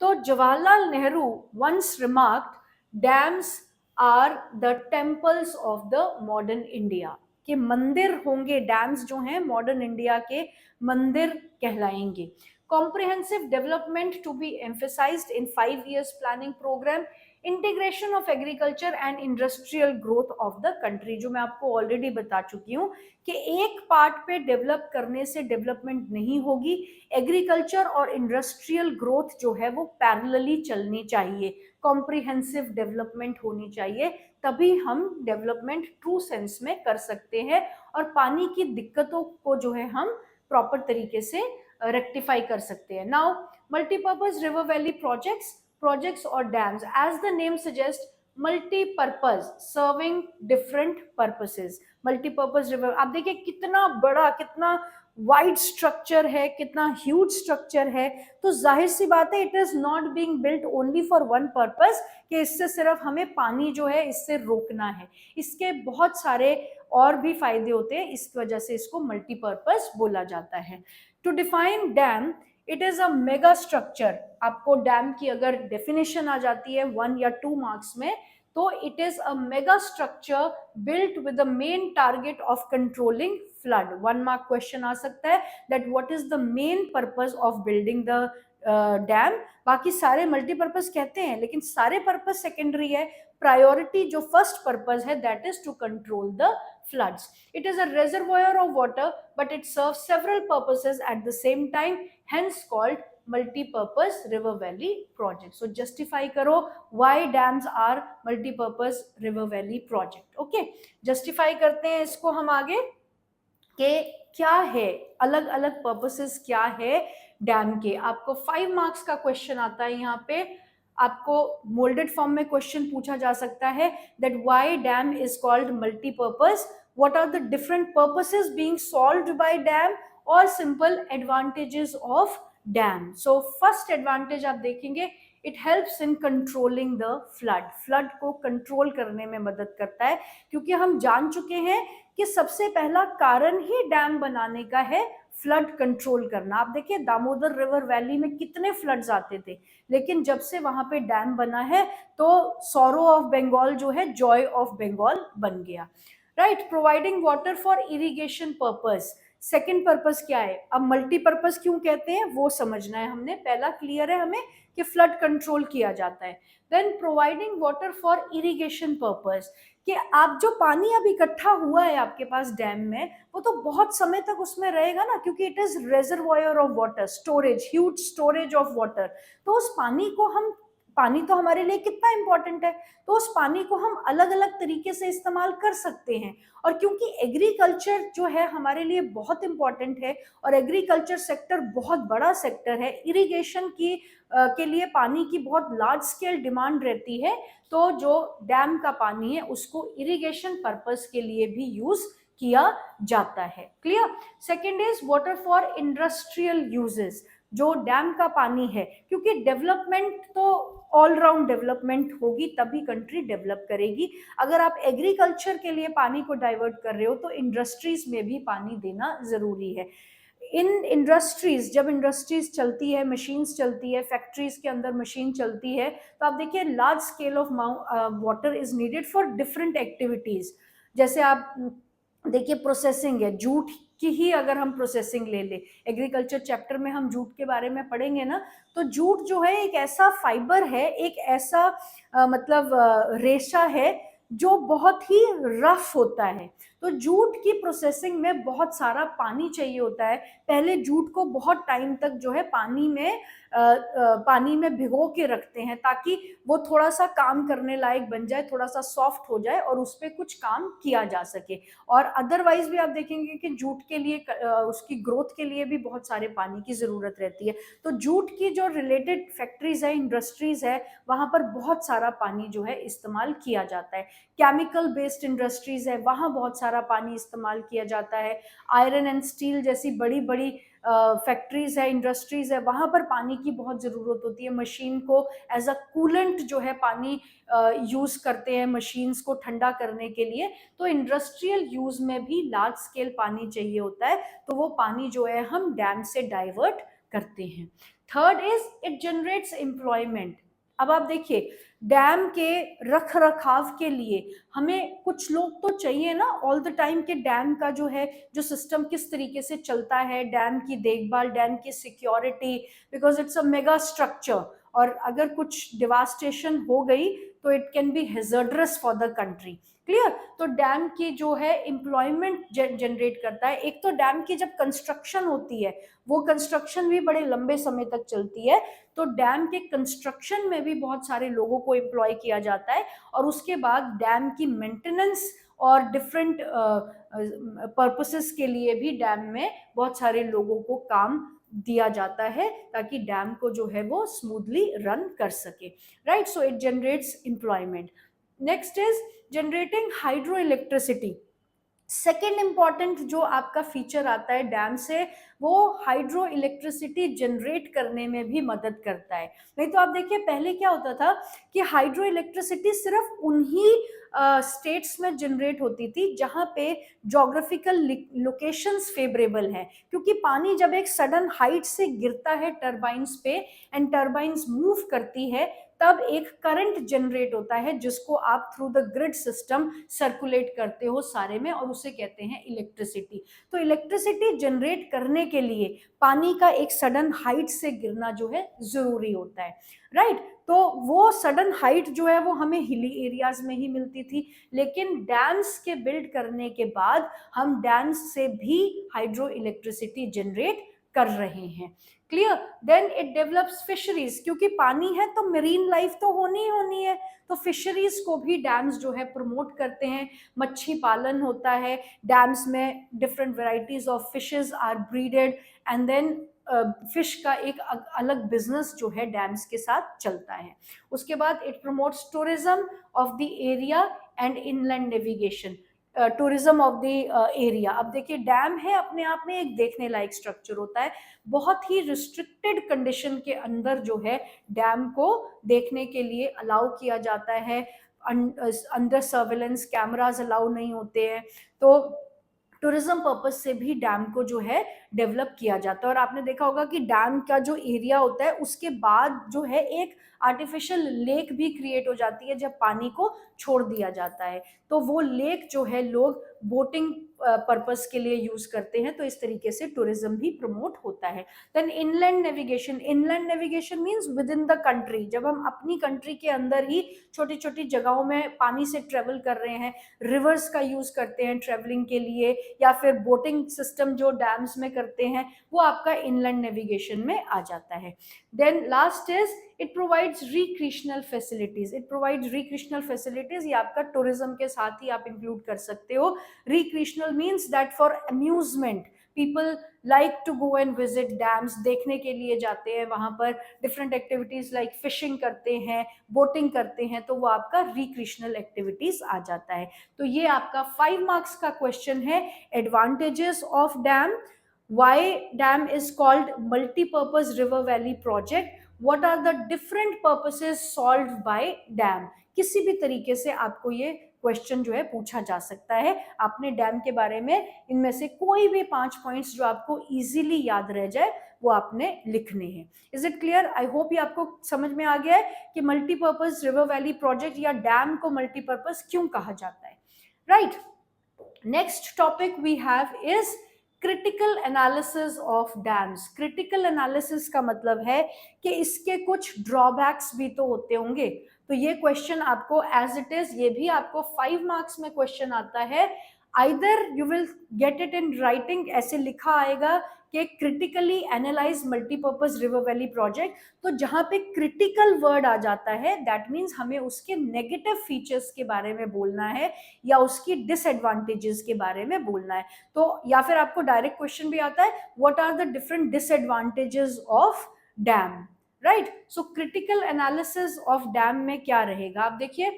तो Jawaharlal Nehru once remarked, dams are the temples of the modern India, कि मंदिर होंगे, डैम्स जो हैं मॉडर्न इंडिया के मंदिर कहलाएंगे। Comprehensive development to be emphasised in 5 years planning programme, integration of agriculture and industrial growth of the country, जो मैं आपको ऑलरेडी बता चुकी हूँ कि एक पार्ट पे डेवलप करने से डेवलपमेंट नहीं होगी, एग्रीकल्चर और इंडस्ट्रियल ग्रोथ जो है वो पैरेलली चलनी चाहिए, कॉम्प्रिहेंसिव डेवलपमेंट होनी चाहिए, तभी हम डेवलपमेंट ट्रू सेंस में कर सकते हैं और पानी की दिक्कतों को जो है हम प्रॉपर तरीके से रेक्टिफाई कर सकते हैं। Now multipurpose river valley projects और dams, as the name suggest, multipurpose, serving different purposes. Multipurpose river, आप देखिए कितना बड़ा, कितना वाइड स्ट्रक्चर है, कितना ह्यूज स्ट्रक्चर है, तो जाहिर सी बात है it is not being built only for one purpose, कि इससे सिर्फ हमें पानी जो है इससे रोकना है, इसके बहुत सारे और भी फायदे होते हैं, इस वजह से इसको मल्टीपर्पज बोला जाता है। To define dam, it is a mega structure. आपको डैम की अगर डेफिनेशन आ जाती है 1 या 2 मार्क्स में, तो it is a mega structure built with the main target of controlling flood. 1 mark question आ सकता है that what is the main purpose of building the dam. बाकी सारे मल्टीपर्पज कहते हैं लेकिन सारे पर्पज सेकेंडरी है, प्रायोरिटी जो फर्स्ट पर्पज है that is to control the floods. It is a reservoir of water, but it serves several purposes at the same time, hence called multi-purpose river valley project. So justify karo why dams are multi-purpose river valley project. Okay, justify करते हैं इसको हम आगे कि क्या है, अलग अलग पर्पसेस क्या है डैम के। आपको 5 मार्क्स का क्वेश्चन आता है, यहाँ पे आपको मोल्डेड फॉर्म में क्वेश्चन पूछा जा सकता है that why dam is called multipurpose, what are the different purposes being solved by dam, और simple advantages of dam. So first advantage आप देखेंगे, it helps in controlling the flood, flood को control करने में मदद करता है, क्योंकि हम जान चुके हैं कि सबसे पहला कारण ही डैम बनाने का है फ्लड कंट्रोल करना। आप देखिए दामोदर रिवर वैली में कितने फ्लड्स आते थे, लेकिन जब से वहां पे डैम बना है तो सॉरो ऑफ बंगाल जो है जॉय ऑफ बंगाल बन गया। Right, providing water for irrigation purpose, second purpose क्या है। अब मल्टीपर्पज क्यों कहते हैं वो समझना है हमने, पहला क्लियर है हमें कि फ्लड कंट्रोल किया जाता है। Then providing water for irrigation purpose, कि आप जो पानी अब इकट्ठा हुआ है आपके पास डैम में, वो तो बहुत समय तक उसमें रहेगा ना, क्योंकि it is reservoir of water, storage, huge storage of water. तो उस पानी को हम, पानी तो हमारे लिए कितना इंपॉर्टेंट है, तो उस पानी को हम अलग अलग तरीके से इस्तेमाल कर सकते हैं। और क्योंकि एग्रीकल्चर जो है हमारे लिए बहुत इंपॉर्टेंट है और एग्रीकल्चर सेक्टर बहुत बड़ा सेक्टर है, इरिगेशन की के लिए पानी की बहुत लार्ज स्केल डिमांड रहती है, तो जो डैम का पानी है उसको इरिगेशन पर्पस के लिए भी यूज किया जाता है। Clear. Second is water for industrial uses, जो डैम का पानी है, क्योंकि डेवलपमेंट तो ऑल राउंड डेवलपमेंट होगी तभी कंट्री डेवलप करेगी। अगर आप एग्रीकल्चर के लिए पानी को डाइवर्ट कर रहे हो तो इंडस्ट्रीज में भी पानी देना जरूरी है। इन इंडस्ट्रीज, जब इंडस्ट्रीज चलती है, मशीन्स चलती है, फैक्ट्रीज के अंदर मशीन चलती है, तो आप देखिए large scale of water is needed for different activities. जैसे आप देखिए प्रोसेसिंग है, जूट की ही अगर हम प्रोसेसिंग ले ले, एग्रीकल्चर चैप्टर में हम जूट के बारे में पढ़ेंगे ना, तो जूट जो है एक ऐसा फाइबर है, एक ऐसा मतलब रेशा है जो बहुत ही रफ होता है। तो जूट की प्रोसेसिंग में बहुत सारा पानी चाहिए होता है। पहले जूट को बहुत टाइम तक जो है पानी में भिगो के रखते हैं ताकि वो थोड़ा सा काम करने लायक बन जाए, थोड़ा सा सॉफ्ट हो जाए और उस पर कुछ काम किया जा सके। और अदरवाइज भी आप देखेंगे कि जूट के लिए उसकी ग्रोथ के लिए भी बहुत सारे पानी की जरूरत रहती है। तो जूट की जो रिलेटेड फैक्ट्रीज है, इंडस्ट्रीज है, वहां पर बहुत सारा पानी जो है इस्तेमाल किया जाता है। केमिकल बेस्ड इंडस्ट्रीज है, वहां बहुत सारा पानी इस्तेमाल किया जाता है। आयरन एंड स्टील जैसी बड़ी बड़ी फैक्ट्रीज है, इंडस्ट्रीज है, वहां पर पानी की बहुत जरूरत होती है। मशीन को एज अ कूलेंट जो है पानी यूज करते हैं मशीन्स को ठंडा करने के लिए। तो इंडस्ट्रियल यूज में भी लार्ज स्केल पानी चाहिए होता है, तो वो पानी जो है हम डैम से डाइवर्ट करते हैं। Third is it generates employment. अब आप देखिए, डैम के रख रखाव के लिए हमें कुछ लोग तो चाहिए ना ऑल द टाइम, के डैम का जो है जो सिस्टम किस तरीके से चलता है, डैम की देखभाल, डैम की security, because it's a mega structure, और अगर कुछ डिवास्टेशन हो गई तो it can be hazardous for the country. Clear? तो डैम की जो है एम्प्लॉयमेंट जनरेट करता है। एक तो डैम की जब कंस्ट्रक्शन होती है, वो कंस्ट्रक्शन भी बड़े लंबे समय तक चलती है, तो डैम के कंस्ट्रक्शन में भी बहुत सारे लोगों को एम्प्लॉय किया जाता है, और उसके बाद डैम की मेंटेनेंस और डिफरेंट पर्पसेस के लिए भी डैम में बहुत सारे लोगों को काम दिया जाता है, ताकि डैम को जो है वो स्मूथली रन कर सके। Right? So it generates employment. Next is generating hydro electricity. Second important जो आपका फीचर आता है डैम से, वो हाइड्रो इलेक्ट्रिसिटी जनरेट करने में भी मदद करता है। नहीं तो आप देखिए पहले क्या होता था कि हाइड्रो इलेक्ट्रिसिटी सिर्फ उन्हीं स्टेट्स में जनरेट होती थी जहां पे जोग्राफिकल लोकेशंस फेवरेबल है, क्योंकि पानी जब एक सडन हाइट से गिरता है टर्बाइंस पे एंड टर्बाइंस मूव करती है, तब एक करंट जनरेट होता है जिसको आप through the grid system circulate करते हो सारे में, और उसे कहते हैं इलेक्ट्रिसिटी। तो इलेक्ट्रिसिटी जनरेट करने के लिए पानी का एक सडन हाइट से गिरना जो है जरूरी होता है। राइट? तो वो सडन हाइट जो है वो हमें हिली एरियाज में ही मिलती थी, लेकिन डैम्स के बिल्ड करने के बाद हम डैम्स से भी हाइड्रो इलेक्ट्रिसिटी जनरेट कर रहे हैं। Clear? Then it develops fisheries, क्योंकि पानी है तो मेरीन लाइफ तो होनी ही होनी है, तो फिशरीज को भी डैम्स जो है प्रमोट करते हैं। मच्छी पालन होता है डैम्स में, different varieties of fishes are breeded, and then fish का एक अलग बिजनेस जो है डैम्स के साथ चलता है। उसके बाद it promotes tourism of the area and inland navigation, tourism of the area. अब देखिए डैम है अपने आप में एक देखने लायक स्ट्रक्चर होता है, बहुत ही रिस्ट्रिक्टेड कंडीशन के अंदर जो है डैम को देखने के लिए अलाउ किया जाता है। अंडर सर्वेलेंस कैमराज अलाउ नहीं होते हैं, तो टूरिज्म पर्पज से भी डैम को जो है डेवलप किया जाता है। और आपने देखा होगा कि डैम का जो एरिया होता है उसके बाद जो है एक आर्टिफिशियल लेक भी क्रिएट हो जाती है जब पानी को छोड़ दिया जाता है, तो वो लेक जो है लोग बोटिंग पर्पस के लिए यूज करते हैं, तो इस तरीके से टूरिज्म भी प्रमोट होता है। Then inland navigation. Inland navigation means within the country, जब हम अपनी कंट्री के अंदर ही छोटी छोटी जगहों में पानी से ट्रेवल कर रहे हैं, रिवर्स का यूज करते हैं ट्रेवलिंग के लिए, या फिर बोटिंग सिस्टम जो डैम्स में करते हैं, वो आपका इनलैंड नेविगेशन में आ जाता है। Then last is it provides recreational facilities. It provides recreational facilities, ये आपका टूरिज्म के साथ ही आप इंक्लूड कर सकते हो। Recreational means that for amusement, people like to go and visit dams, देखने के लिए जाते हैं वहां पर, डिफरेंट एक्टिविटीज लाइक फिशिंग करते हैं, बोटिंग करते हैं, तो वो आपका रिक्रिएशनल एक्टिविटीज आ जाता है। तो ये आपका 5 मार्क्स का क्वेश्चन है, advantages of dam, why dam is called multi-purpose river valley project, what are the different purposes solved by dam। किसी भी तरीके से आपको ये क्वेश्चन जो है पूछा जा सकता है। आपने डैम के बारे में इनमें से कोई भी 5 पॉइंट्स जो आपको इजीली याद रह जाए वो आपने लिखने हैं। Is it clear? I hope ये आपको समझ में आ गया है कि मल्टीपर्पज रिवर वैली प्रोजेक्ट या डैम को मल्टीपर्पज क्यों कहा जाता है। Right? Next topic we have is critical analysis of dams. Critical analysis का मतलब है कि इसके कुछ ड्रॉबैक्स भी तो होते होंगे, तो ये क्वेश्चन आपको एज इट इज, ये भी आपको 5 मार्क्स में क्वेश्चन आता है। Either you will get it in writing, ऐसे लिखा आएगा कि critically analyse multipurpose river valley project, तो जहां पे क्रिटिकल वर्ड आ जाता है दैट मीन्स हमें उसके नेगेटिव फीचर्स के बारे में बोलना है या उसकी डिसएडवांटेजेस के बारे में बोलना है। तो या फिर आपको डायरेक्ट क्वेश्चन भी आता है, what are the different disadvantages of dam. Right? So critical analysis of dam में क्या रहेगा, आप देखिए,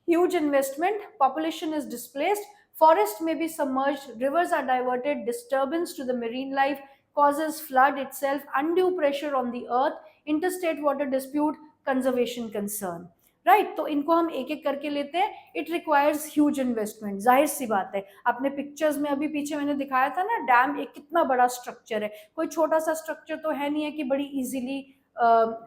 huge investment, population is displaced, Forest may be submerged, rivers are diverted, disturbance to the marine life causes flood itself, undue pressure on the earth, interstate water dispute, conservation concern. Right तो इनको हम एक एक करके लेते हैं. It requires huge investment. जाहिर सी बात है, आपने पिक्चर्स में अभी पीछे मैंने दिखाया था ना, डैम एक कितना बड़ा स्ट्रक्चर है. कोई छोटा सा स्ट्रक्चर तो है नहीं है कि बड़ी इजीली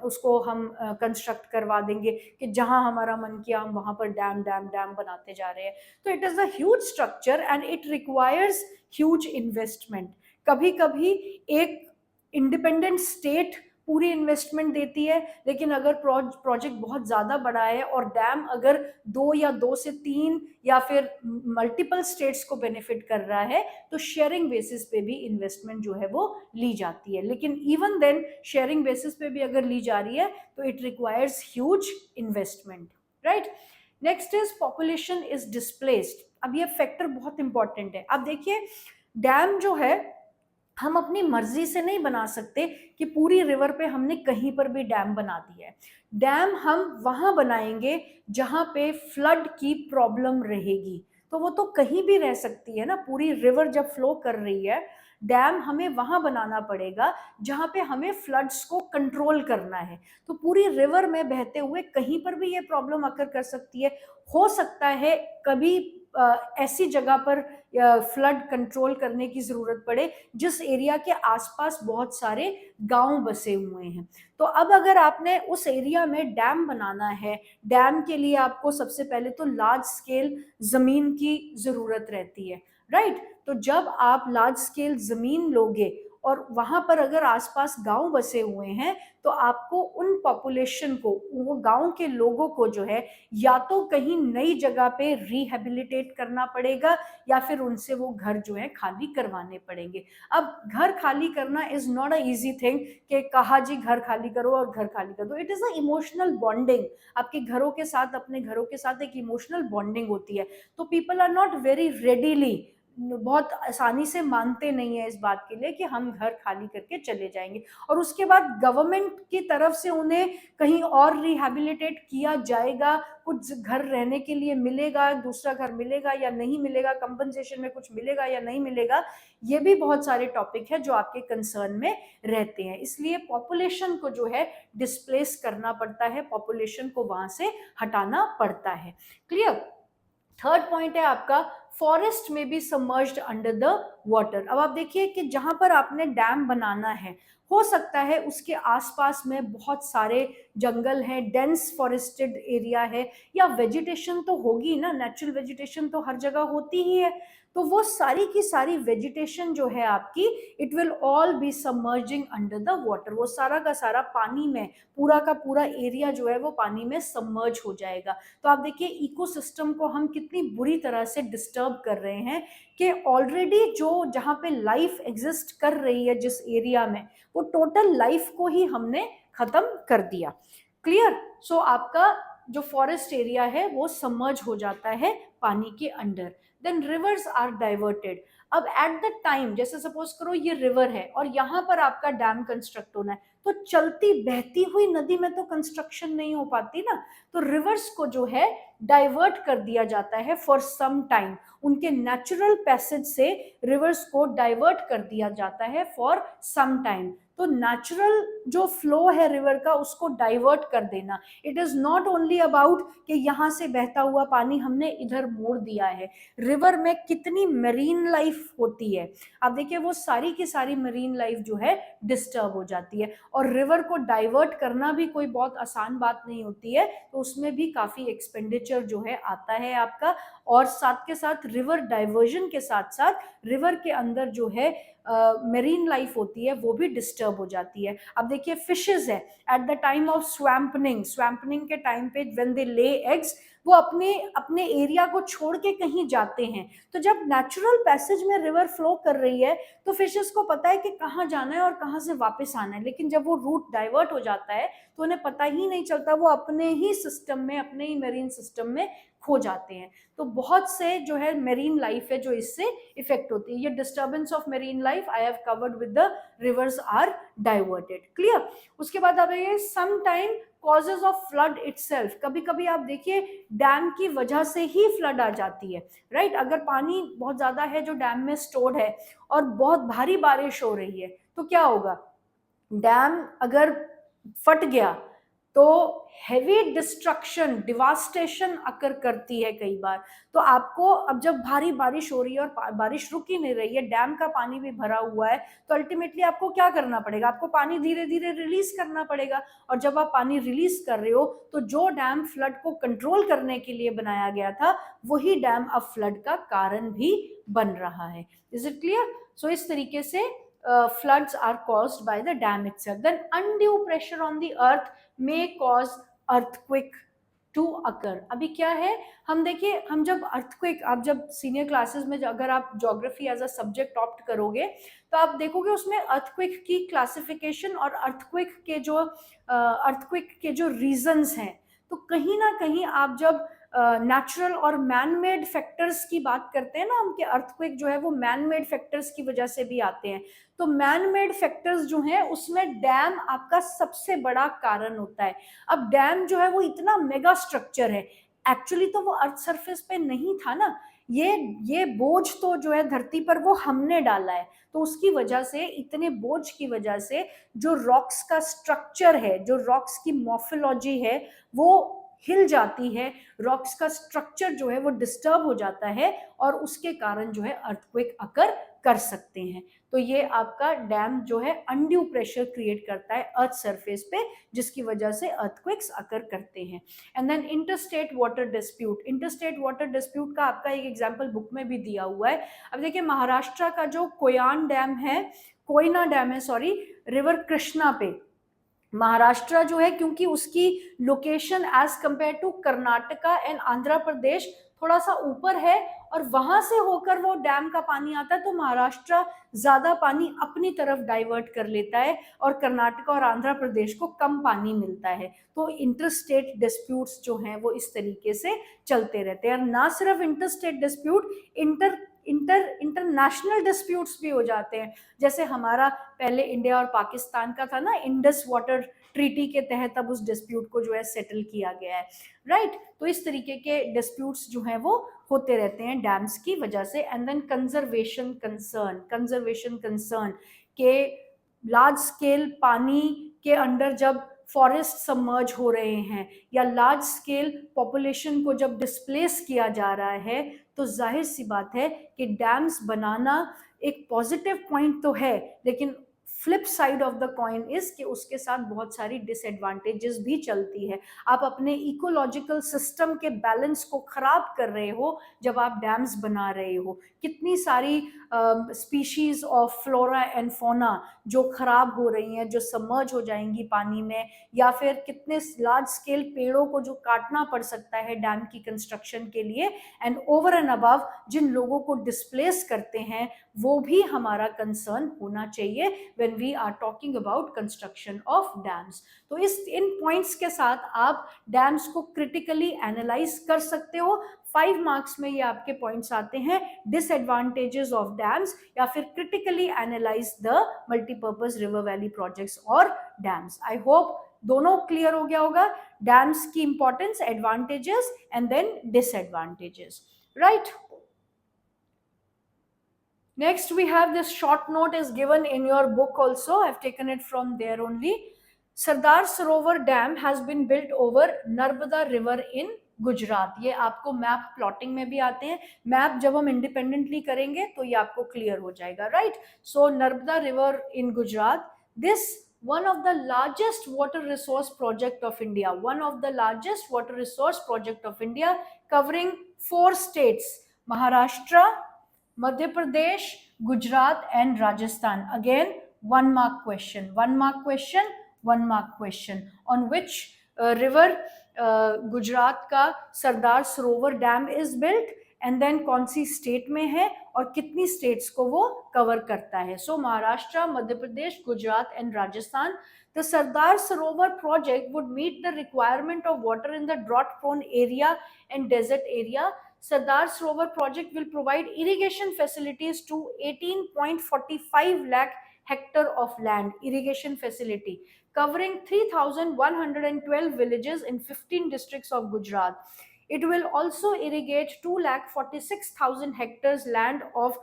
उसको हम कंस्ट्रक्ट करवा देंगे कि जहां हमारा मन किया हम वहां पर डैम डैम डैम बनाते जा रहे हैं. तो it is a huge structure and it requires huge investment. कभी कभी एक इंडिपेंडेंट स्टेट पूरी इन्वेस्टमेंट देती है, लेकिन अगर प्रोजेक्ट बहुत ज्यादा बड़ा है और डैम अगर 2 या 2 से 3 या फिर मल्टीपल स्टेट्स को बेनिफिट कर रहा है तो शेयरिंग बेसिस पे भी इन्वेस्टमेंट जो है वो ली जाती है. लेकिन इवन देन शेयरिंग बेसिस पे भी अगर ली जा रही है तो it requires huge investment. Right. Next is population is displaced. अब ये फैक्टर बहुत इंपॉर्टेंट है. अब देखिए, डैम जो है हम अपनी मर्जी से नहीं बना सकते कि पूरी रिवर पे हमने कहीं पर भी डैम बना दिया है. डैम हम वहां बनाएंगे जहां पे फ्लड की प्रॉब्लम रहेगी. तो वो तो कहीं भी रह सकती है ना. पूरी रिवर जब फ्लो कर रही है, डैम हमें वहां बनाना पड़ेगा जहां पे हमें फ्लड्स को कंट्रोल करना है. तो पूरी रिवर में बहते हुए कहीं पर भी ये प्रॉब्लम अकर कर सकती है. हो सकता है कभी ऐसी जगह पर फ्लड कंट्रोल करने की जरूरत पड़े जिस एरिया के आसपास बहुत सारे गांव बसे हुए हैं. तो अब अगर आपने उस एरिया में डैम बनाना है, डैम के लिए आपको सबसे पहले तो लार्ज स्केल जमीन की जरूरत रहती है. राइट. तो जब आप लार्ज स्केल जमीन लोगे और वहां पर अगर आसपास गांव बसे हुए हैं तो आपको उन पॉपुलेशन को, वो गांव के लोगों को जो है या तो कहीं नई जगह पे रिहेबिलिटेट करना पड़ेगा या फिर उनसे वो घर जो है खाली करवाने पड़ेंगे. अब घर खाली करना is not a easy thing कि कहा जी घर खाली करो और घर खाली कर दो. It is a emotional bonding. आपके घरों के साथ, अपने घरों के साथ एक इमोशनल बॉन्डिंग होती है. तो people are not very readily, बहुत आसानी से मानते नहीं है इस बात के लिए कि हम घर खाली करके चले जाएंगे. और उसके बाद गवर्नमेंट की तरफ से उन्हें कहीं और रिहेबिलिटेट किया जाएगा, कुछ घर रहने के लिए मिलेगा, दूसरा घर मिलेगा या नहीं मिलेगा, कंपनसेशन में कुछ मिलेगा या नहीं मिलेगा, ये भी बहुत सारे टॉपिक है जो आपके कंसर्न में रहते हैं. इसलिए पॉपुलेशन को जो है डिस्प्लेस करना पड़ता है, पॉपुलेशन को वहां से हटाना पड़ता है. क्लियर. थर्ड पॉइंट है आपका, फॉरेस्ट में be submerged under the water. अब आप देखिए कि जहां पर आपने डैम बनाना है, हो सकता है उसके आसपास में बहुत सारे जंगल हैं, डेंस फॉरेस्टेड एरिया है, या वेजिटेशन तो होगी ना, नेचुरल वेजिटेशन तो हर जगह होती ही है. तो वो सारी की सारी वेजिटेशन जो है आपकी, it will all B submerging under the water. वो सारा का सारा पानी में, पूरा का पूरा एरिया जो है वो पानी में सबमर्ज हो जाएगा. तो आप देखिए इकोसिस्टम को हम कितनी बुरी तरह से डिस्टर्ब कर रहे हैं कि ऑलरेडी जो जहाँ पे लाइफ एग्जिस्ट कर रही है जिस एरिया में, वो टोटल लाइफ को ही हमने खत्म कर दिया. क्लियर. सो आपका जो फॉरेस्ट एरिया है वो सबमर्ज हो जाता है पानी के under. Then rivers are diverted. अब एट द टाइम, जैसे सपोज करो ये रिवर है और यहाँ पर आपका डैम कंस्ट्रक्ट होना है, तो चलती बहती हुई नदी में तो कंस्ट्रक्शन नहीं हो पाती ना. तो रिवर्स को जो है डाइवर्ट कर दिया जाता है फॉर सम टाइम. उनके नेचुरल पैसेज से रिवर्स को डाइवर्ट कर दिया जाता है फॉर सम टाइम. तो नेचुरल जो फ्लो है रिवर का उसको डाइवर्ट कर देना. It is not only about कि यहाँ से बहता हुआ पानी हमने इधर मोड़ दिया है. रिवर में कितनी मरीन लाइफ होती है, आप देखिए वो सारी की सारी मरीन लाइफ जो है डिस्टर्ब हो जाती है. और रिवर को डाइवर्ट करना भी कोई बहुत आसान बात नहीं होती है, तो उसमें भी काफी एक्सपेंडिचर जो है आता है आपका. और साथ के साथ रिवर डाइवर्जन के साथ साथ रिवर के अंदर जो है मेरीन लाइफ होती है वो भी डिस्टर्ब हो जाती है. अब देखिए फिशेज है, एट द टाइम ऑफ स्वैम्पनिंग, स्वैम्पनिंग के टाइम पे व्हेन दे ले एग्स, वो अपने अपने एरिया को छोड़ के कहीं जाते हैं. तो जब नेचुरल पैसेज में रिवर फ्लो कर रही है तो फिशेस को पता है कि कहाँ जाना है और कहाँ से वापस आना है, लेकिन जब वो रूट डाइवर्ट हो जाता है तो उन्हें पता ही नहीं चलता, वो अपने ही सिस्टम में, अपने ही मेरीन सिस्टम में खो जाते हैं. तो बहुत से जो है मेरीन लाइफ है जो इससे इफेक्ट होती है. ये disturbance of marine life I have covered with the rivers are diverted. Clear. उसके बाद अब ये some time causes of flood itself, कभी कभी आप देखिए डैम की वजह से ही फ्लड आ जाती है, राइट। अगर पानी बहुत ज्यादा है जो डैम में स्टोर्ड है और बहुत भारी बारिश हो रही है तो क्या होगा, डैम अगर फट गया तो हेवी डिस्ट्रक्शन डिवास्टेशन अकर करती है कई बार। तो आपको अब जब भारी बारिश हो रही है और बारिश रुक ही नहीं रही है, डैम का पानी भी भरा हुआ है, तो अल्टीमेटली आपको क्या करना पड़ेगा, आपको पानी धीरे धीरे रिलीज करना पड़ेगा। और जब आप पानी रिलीज कर रहे हो तो जो डैम फ्लड को कंट्रोल करने के लिए बनाया गया था वही डैम अब फ्लड का कारण भी बन रहा है। Is it clear? सो इस तरीके से floods are caused by the dam itself. Then undue pressure on the earth may cause earthquake to occur. अभी क्या है, हम देखिए, हम जब अर्थक्वेक, आप जब सीनियर क्लासेस में अगर आप geography as a subject opt करोगे तो आप देखोगे उसमें अर्थक्वेक की क्लासिफिकेशन और अर्थक्वेक के जो रीजंस हैं, तो कहीं ना कहीं आप जब नेचुरल और मैन मेड फैक्टर्स की बात करते हैं ना हम, कि अर्थक्वेक जो है वो मैन मेड फैक्टर्स की वजह से भी आते हैं, तो मैन मेड फैक्टर्स जो हैं उसमें डैम आपका सबसे बड़ा कारण होता है। अब डैम जो है वो इतना मेगा स्ट्रक्चर है, एक्चुअली तो वो अर्थ सरफेस पे नहीं था ना, ये बोझ तो जो है धरती पर वो हमने डाला है, तो उसकी वजह से, इतने बोझ की वजह से जो रॉक्स का स्ट्रक्चर है, जो रॉक्स की मॉर्फोलॉजी है वो हिल जाती है, रॉक्स का स्ट्रक्चर जो है वो डिस्टर्ब हो जाता है और उसके कारण जो है अर्थक्वेक अकर कर सकते हैं। तो ये आपका डैम जो है अनड्यू प्रेशर क्रिएट करता है अर्थ सरफेस पे, जिसकी वजह से अर्थक्वेक्स अकर करते हैं। And then interstate water dispute, interstate water dispute का आपका एक एग्जांपल बुक में भी दिया हुआ है। अब देखिए महाराष्ट्र का जो कोयान डैम है, कोयना डैम है सॉरी, रिवर कृष्णा पे, महाराष्ट्र जो है क्योंकि उसकी location as compare to Karnataka and Andhra Pradesh थोड़ा सा ऊपर है और वहां से होकर वो डैम का पानी आता है, तो महाराष्ट्र ज्यादा पानी अपनी तरफ डाइवर्ट कर लेता है और कर्नाटका और आंध्र प्रदेश को कम पानी मिलता है। तो इंटरस्टेट डिस्प्यूट्स जो हैं वो इस तरीके से चलते रहते हैं। और ना सिर्फ इंटरस्टेट डिस्प्यूट, इंटरनेशनल डिस्प्यूट्स भी हो जाते हैं। जैसे हमारा पहले इंडिया और पाकिस्तान का था ना, इंडस वाटर ट्रीटी के तहत अब उस डिस्प्यूट को जो है सेटल किया गया है, राइट। तो इस तरीके के डिस्प्यूट्स जो हैं वो होते रहते हैं डैम्स की वजह से। एंड देन कंजर्वेशन कंसर्न के लार्ज स्केल पानी के अंडर जब फॉरेस्ट सबमर्ज हो रहे हैं या लार्ज स्केल पॉपुलेशन को जब डिस्प्लेस किया जा रहा है, तो जाहिर सी बात है कि डैम्स बनाना एक पॉजिटिव पॉइंट तो है, लेकिन flip side of the coin is कि उसके साथ बहुत सारी डिसएडवांटेजेस भी चलती है। आप अपने इकोलॉजिकल सिस्टम के बैलेंस को खराब कर रहे हो जब आप डैम्स बना रहे हो। कितनी सारी species of flora and fauna जो खराब हो रही हैं, जो सबमर्ज हो जाएंगी पानी में, या फिर कितने लार्ज स्केल पेड़ों को जो काटना पड़ सकता है डैम की कंस्ट्रक्शन के लिए, एंड ओवर एंड अबव जिन लोगों को डिस्प्लेस करते हैं, वो भी हमारा कंसर्न होना चाहिए when we are talking about construction of dams. तो इन पॉइंट्स के साथ आप डैम्स को क्रिटिकली एनालाइज कर सकते हो। 5 मार्क्स में ये आपके पॉइंट्स आते हैं, डिसएडवांटेजेस ऑफ डैम्स या फिर critically analyze the multipurpose river valley projects और डैम्स। आई होप दोनों क्लियर हो गया होगा, डैम्स की importance, advantages and then disadvantages, right. Next, we have this short note is given in your book also. I've taken it from there only. Sardar Sarovar Dam has been built over Narbada River in Gujarat. ये आपको map plotting में भी आते हैं, map जब हम independently करेंगे तो ये आपको क्लियर हो जाएगा, right. So Narmada river in Gujarat, this one of the largest water resource project of India, one of the largest water resource project of India, covering 4 states, Maharashtra, Madhya Pradesh, Gujarat and Rajasthan. Again, 1 mark question, 1 mark question, 1 mark question. On which river Gujarat का Sardar Sarovar dam is built, and then कौन सी state में है और कितनी states को वो cover करता है। So Maharashtra, Madhya Pradesh, Gujarat and Rajasthan. The Sardar Sarovar project would meet the requirement of water in the drought prone area and desert area. Sardar Sarovar project will provide irrigation facilities to 18.45 lakh hectare of land. Irrigation facility covering 3,112 villages in 15 districts of Gujarat. It will also irrigate 2,46,000 hectares land of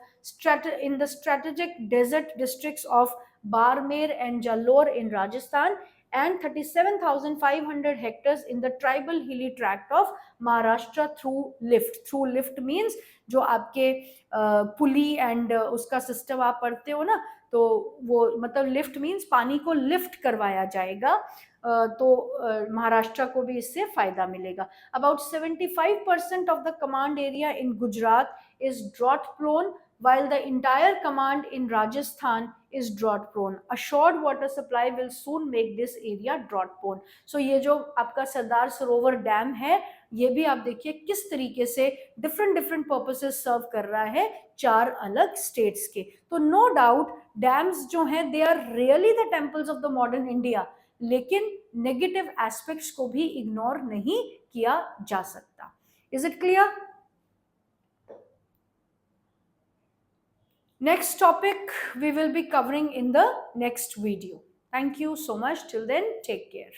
in the strategic desert districts of Barmer and Jalore in Rajasthan, and 37,500 hectares in the tribal hilly tract of Maharashtra through lift. Through lift means जो आपके pulley and उसका system आप पढ़ते हो ना, तो वो मतलब लिफ्ट मीन्स पानी को लिफ्ट करवाया जाएगा, तो महाराष्ट्र को भी इससे फायदा मिलेगा. About 75% of the command area in Gujarat is drought prone, while the entire command in Rajasthan is drought prone. Assured water supply will soon make this area drought prone. So ये जो आपका सरदार सरोवर डैम है, ये भी आप देखिए किस तरीके से डिफरेंट डिफरेंट पर्पसेस सर्व कर रहा है चार अलग स्टेट्स के. तो नो डाउट डैम्स जो हैं they are really the temples of the modern India, लेकिन नेगेटिव एस्पेक्ट्स को भी इग्नोर नहीं किया जा सकता. Is it clear? Next topic we will be covering in the next video. Thank you so much. Till then, take care.